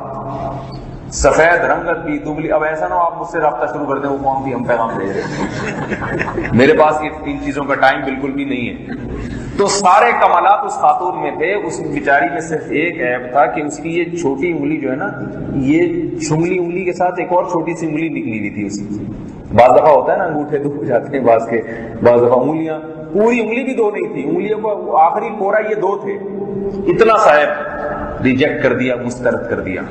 سفید رنگت بھی، دبلی، اب ایسا نہ ہو آپ مجھ سے رابطہ شروع کر دیں وہ کون تھی، ہم پیغام دے رہے، میرے پاس یہ ان چیزوں کا ٹائم بالکل بھی نہیں ہے۔ تو سارے کمالات اس خاتون میں تھے، اس بیچاری میں صرف ایک عیب تھا کہ اس کی یہ چھوٹی انگلی جو ہے نا، یہ شنگلی انگلی کے ساتھ ایک اور چھوٹی سی انگلی نکلی ہوئی تھی اس کی۔ بعض دفعہ ہوتا ہے نا انگوٹھے دو ہو جاتے ہیں بعض دفعہ انگلیاں، پوری انگلی بھی دو نہیں تھی، انگلیوں کو آخری پورا یہ دو تھے، اتنا صاحب ریجیکٹ کر دیا، مسترد کر دیا،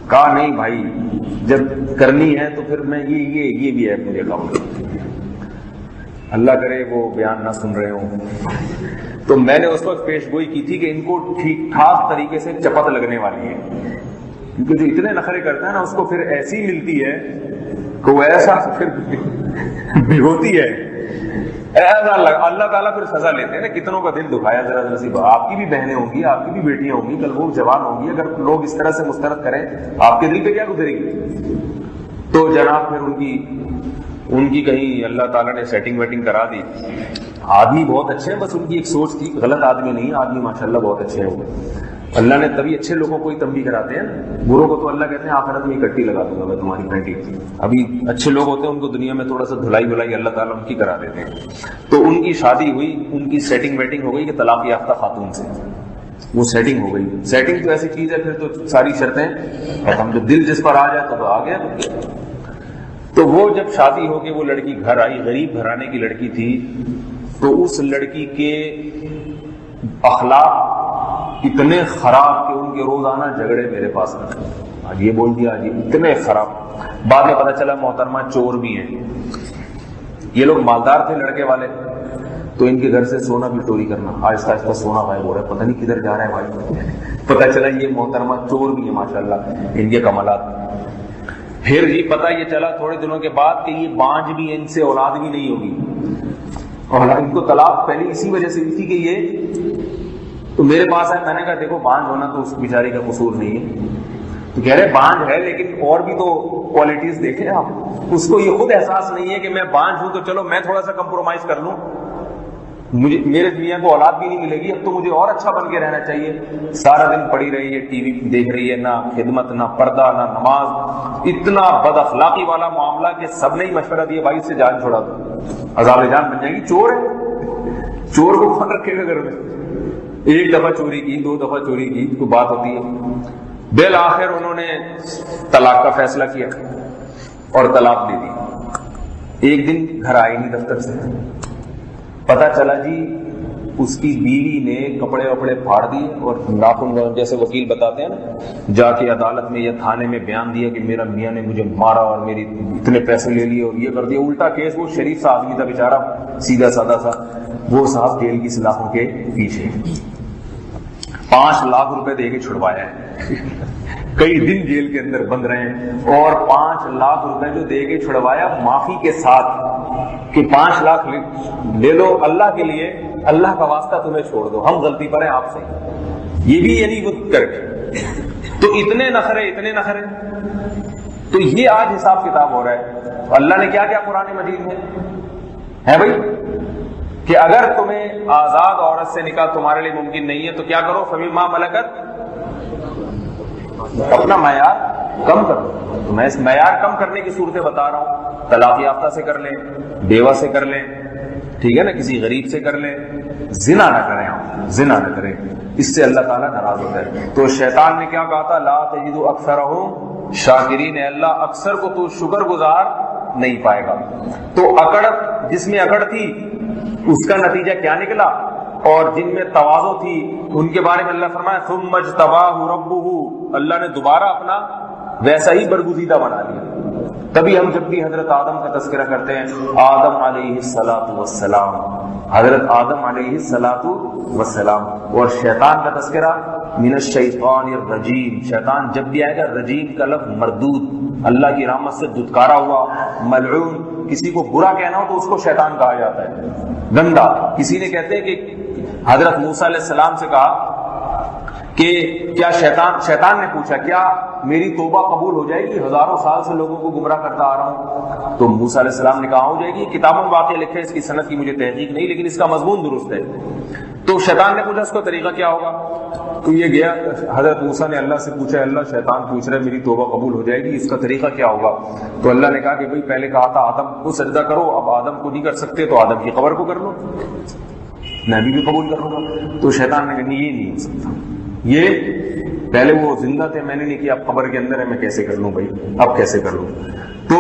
کہا نہیں بھائی جب کرنی ہے تو پھر میں یہ بھی ہے مجھے کام کروں، اللہ کرے وہ بیان نہ سن رہے ہوں۔ تو میں نے اس وقت پیش گوئی کی تھی کہ ان کو ٹھیک ٹھاک طریقے سے چپت لگنے والی ہے، کیونکہ جو اتنے نخرے کرتا ہے نا اس کو پھر ایسی ملتی ہے کہ وہ ایسا پھر بھگوتی ہے، اللہ تعالیٰ پھر سزا لیتے ہیں نا، کتنوں کا دل دکھایا ذرا سی، آپ کی بھی بہنیں ہوں گی، آپ کی بھی بیٹیاں ہوں گی، کل وہ جوان ہوں گی، اگر لوگ اس طرح سے مسترد کریں آپ کے دل پہ کیا گزرے گی؟ تو جناب پھر ان کی کہیں اللہ تعالیٰ نے سیٹنگ ویٹنگ کرا دی، آدمی بہت اچھے ہیں، بس ان کی ایک سوچ تھی، غلط آدمی نہیں، آدمی ماشاءاللہ بہت اچھے ہیں، اللہ نے تبھی اچھے لوگوں کو ہی تنبیہ کراتے ہیں، بروں کو تو اللہ کہتے ہیں آخرت میں اکٹھی لگا دوں گا میں تمہاری پینٹی، ابھی اچھے لوگ ہوتے ہیں ان کو دنیا میں تھوڑا سا دھلائی اللہ تعالیٰ ان کی کرا دیتے ہیں۔ تو ان کی شادی ہوئی، ان کی سیٹنگ ویٹنگ ہو گئی کہ طلاق یافتہ خاتون سے وہ سیٹنگ ہو گئی، سیٹنگ تو ایسی چیز ہے پھر تو ساری شرطیں، اور ہم جو دل جس پر آ جائے تو آ گیا۔ تو وہ جب شادی ہو کے وہ لڑکی گھر آئی، غریب گھرانے کی لڑکی تھی، تو اس لڑکی کے اخلاق اتنے خراب کہ ان کے روزانہ جھگڑے میرے پاس آتے، آج یہ بول دیا، آج اتنے خراب، بعد میں پتہ چلا محترمہ چور بھی ہیں، یہ لوگ مالدار تھے لڑکے والے، تو ان کے گھر سے سونا بھی چوری کرنا، آہستہ آہستہ سونا غائب ہو رہا ہے، پتہ نہیں کدھر جا رہا ہے بھائی، پتہ چلا یہ محترمہ چور بھی ہیں، ماشاءاللہ ان کے کمالات۔ پھر پتہ یہ چلا تھوڑے دنوں کے بعد کہ یہ بانج بھی، ان سے اولاد بھی نہیں ہوگی، اور ان کو طلاق پہلی اسی وجہ سے ہوئی تھی کہ یہ تو میرے پاس ہے. میں نے کہا دیکھو بانجھ ہونا تو اس بیچاری کا قصور نہیں ہے. تو کہہ رہے بانجھ ہے لیکن اور بھی تو کوالٹیز دیکھیں آپ. اس کو یہ خود احساس نہیں ہے کہ میں بانجھ ہوں تو چلو میں تھوڑا سا کمپرومائز کر لوں, مجھے میرے میاں کو اولاد بھی نہیں ملے گی, اب تو مجھے اور اچھا بن کے رہنا چاہیے. سارا دن پڑی رہی ہے, ٹی وی دیکھ رہی ہے, نہ خدمت, نہ پردہ, نہ نماز, اتنا بد اخلاقی والا معاملہ کہ سب نے ہی مشورہ دیا بھائی سے جان چھوڑا دو, عذاب جان بن جائے گی. چور ہے, چور کو کون رکھے گا گھر میں؟ ایک دفعہ چوری کی, 2 دفعہ چوری کی تو بات ہوتی ہے. بالآخر انہوں نے طلاق کا فیصلہ کیا اور طلاق دے دی. ایک دن گھر آئی نہیں دفتر سے, پتا چلا جی اس کی بیوی نے کپڑے وپڑے پھاڑ دیے اور ناخن جیسے وکیل بتاتے ہیں نا, جا کے عدالت میں یا تھانے میں بیان دیا کہ میرا میاں نے مجھے مارا اور میری اتنے پیسے لے لیے اور یہ کر دیا. الٹا کیس. وہ شریف سا آدمی تھا بیچارہ, سیدھا سادہ سا, وہ صاحب جیل کی سلاخوں کے پیچھے 5 لاکھ روپے دے کے چھڑوایا ہے. کئی دن جیل کے اندر بند رہے ہیں اور 5 لاکھ روپے جو دے کے چھڑوایا معافی کے ساتھ کہ 5 لاکھ لے لو اللہ کے لیے, اللہ کا واسطہ تمہیں چھوڑ دو, ہم غلطی پر ہیں آپ سے. یہ بھی یعنی وہ کر کے تو اتنے نخرے, اتنے نخرے. تو یہ آج حساب کتاب ہو رہا ہے. اللہ نے کیا کیا قرآن مجید میں ہے بھائی کہ اگر تمہیں آزاد عورت سے نکاح تمہارے لیے ممکن نہیں ہے تو کیا کرو, فَمِمَّا مَلَكَتْ, اپنا معیار کم کرو. تو میں اس معیار کم کرنے کی صورتیں بتا رہا ہوں. طلاق یافتہ سے کر لیں, بیوہ سے کر لیں, ٹھیک ہے نا, کسی غریب سے کر لیں, زنا نہ کریں, آپ زنا نہ کریں, اس سے اللہ تعالیٰ ناراض ہوتا ہے. تو شیطان نے کیا کہا تھا, لا تجد اکثرہم شاکرین, اللہ اکثر کو تو شکر گزار نہیں پائے گا. تو اکڑ, جس میں اکڑ تھی اس کا نتیجہ کیا نکلا, اور جن میں تواضع تھی ان کے بارے میں اللہ فرمایا ثم اجتباہ ربہ, اللہ نے دوبارہ اپنا ویسا ہی برگزیدہ بنا لیا. تبھی ہم جب بھی حضرت آدم کا تذکرہ کرتے ہیں, آدم علیہ الصلاۃ والسلام, حضرت آدم علیہ الصلاۃ والسلام, اور شیطان کا تذکرہ من الشیطان الرجیم, شیطان جب بھی آئے گا رجیم کا لفظ مردود, اللہ کی رحمت سے دھتکارا ہوا, ملعون. کسی کو برا کہنا ہو تو اس کو شیطان کہا جاتا ہے, گندا. کسی نے کہتے ہیں کہ حضرت موسیٰ علیہ السلام سے کہا کہ کیا شیطان نے پوچھا کیا میری توبہ قبول ہو جائے گی, ہزاروں سال سے لوگوں کو گمراہ کرتا آ رہا ہوں. تو موسیٰ علیہ السلام نے کہا ہو جائے گی. کتابوں میں واقعہ لکھے, اس کی سند کی مجھے تحقیق نہیں, لیکن اس کا مضمون درست ہے. تو شیطان نے پوچھا اس کا طریقہ کیا ہوگا, تو یہ گیا حضرت موسیٰ نے اللہ سے پوچھا, اللہ شیطان پوچھ رہا ہے میری توبہ قبول ہو جائے گی, اس کا طریقہ کیا ہوگا. تو اللہ نے کہا کہ بھئی پہلے کہا تھا آدم کو سجدہ کرو, اب آدم کو نہیں کر سکتے تو آدم کی قبر کو کر لو, میں بھی قبول کر لوں گا. تو شیطان نے کہا یہ نہیں ہو سکتا, یہ پہلے وہ زندہ تھے, میں نے نہیں کیا, اب قبر کے اندر ہے, میں کیسے کر لوں بھائی, اب کیسے کر لوں. تو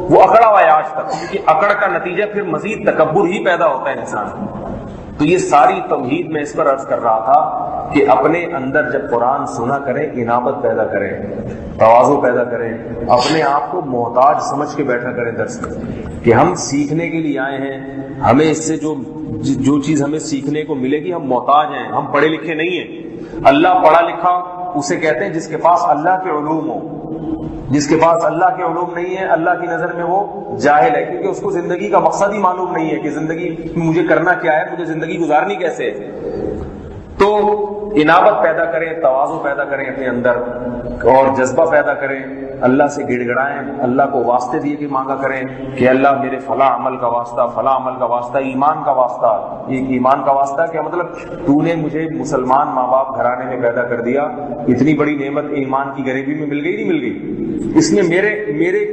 وہ اکڑا ہوا ہے آج تک, کیونکہ اکڑ کا نتیجہ پھر مزید تکبر ہی پیدا ہوتا ہے انسان. تو یہ ساری توحید میں اس پر عرض کر رہا تھا کہ اپنے اندر جب قرآن سنا کریں, انابت پیدا کریں, تواضع پیدا کریں, اپنے آپ کو محتاج سمجھ کے بیٹھا کریں درس میں کہ ہم سیکھنے کے لیے آئے ہیں, ہمیں اس سے جو چیز ہمیں سیکھنے کو ملے گی, ہم محتاج ہیں, ہم پڑھے لکھے نہیں ہیں. اللہ پڑھا لکھا اسے کہتے ہیں جس کے پاس اللہ کے علوم ہو, جس کے پاس اللہ کے علوم نہیں ہے اللہ کی نظر میں وہ جاہل ہے, کیونکہ اس کو زندگی کا مقصد ہی معلوم نہیں ہے کہ زندگی مجھے کرنا کیا ہے, مجھے زندگی گزارنی کیسے ہے. تو انابت پیدا کریں, تواضع پیدا کریں اپنے اندر, اور جذبہ پیدا کریں, اللہ سے گڑ گڑائیں, اللہ کو واسطے دیے کہ مانگا کریں کہ اللہ میرے فلاں عمل کا واسطہ, فلاں عمل کا واسطہ, ایمان کا واسطہ. یہ ایمان کا واسطہ کیا مطلب, تو نے مجھے مسلمان ماں باپ گھرانے میں پیدا کر دیا, اتنی بڑی نعمت ایمان کی غریبی میں مل گئی نہیں مل گئی, اس میں میرے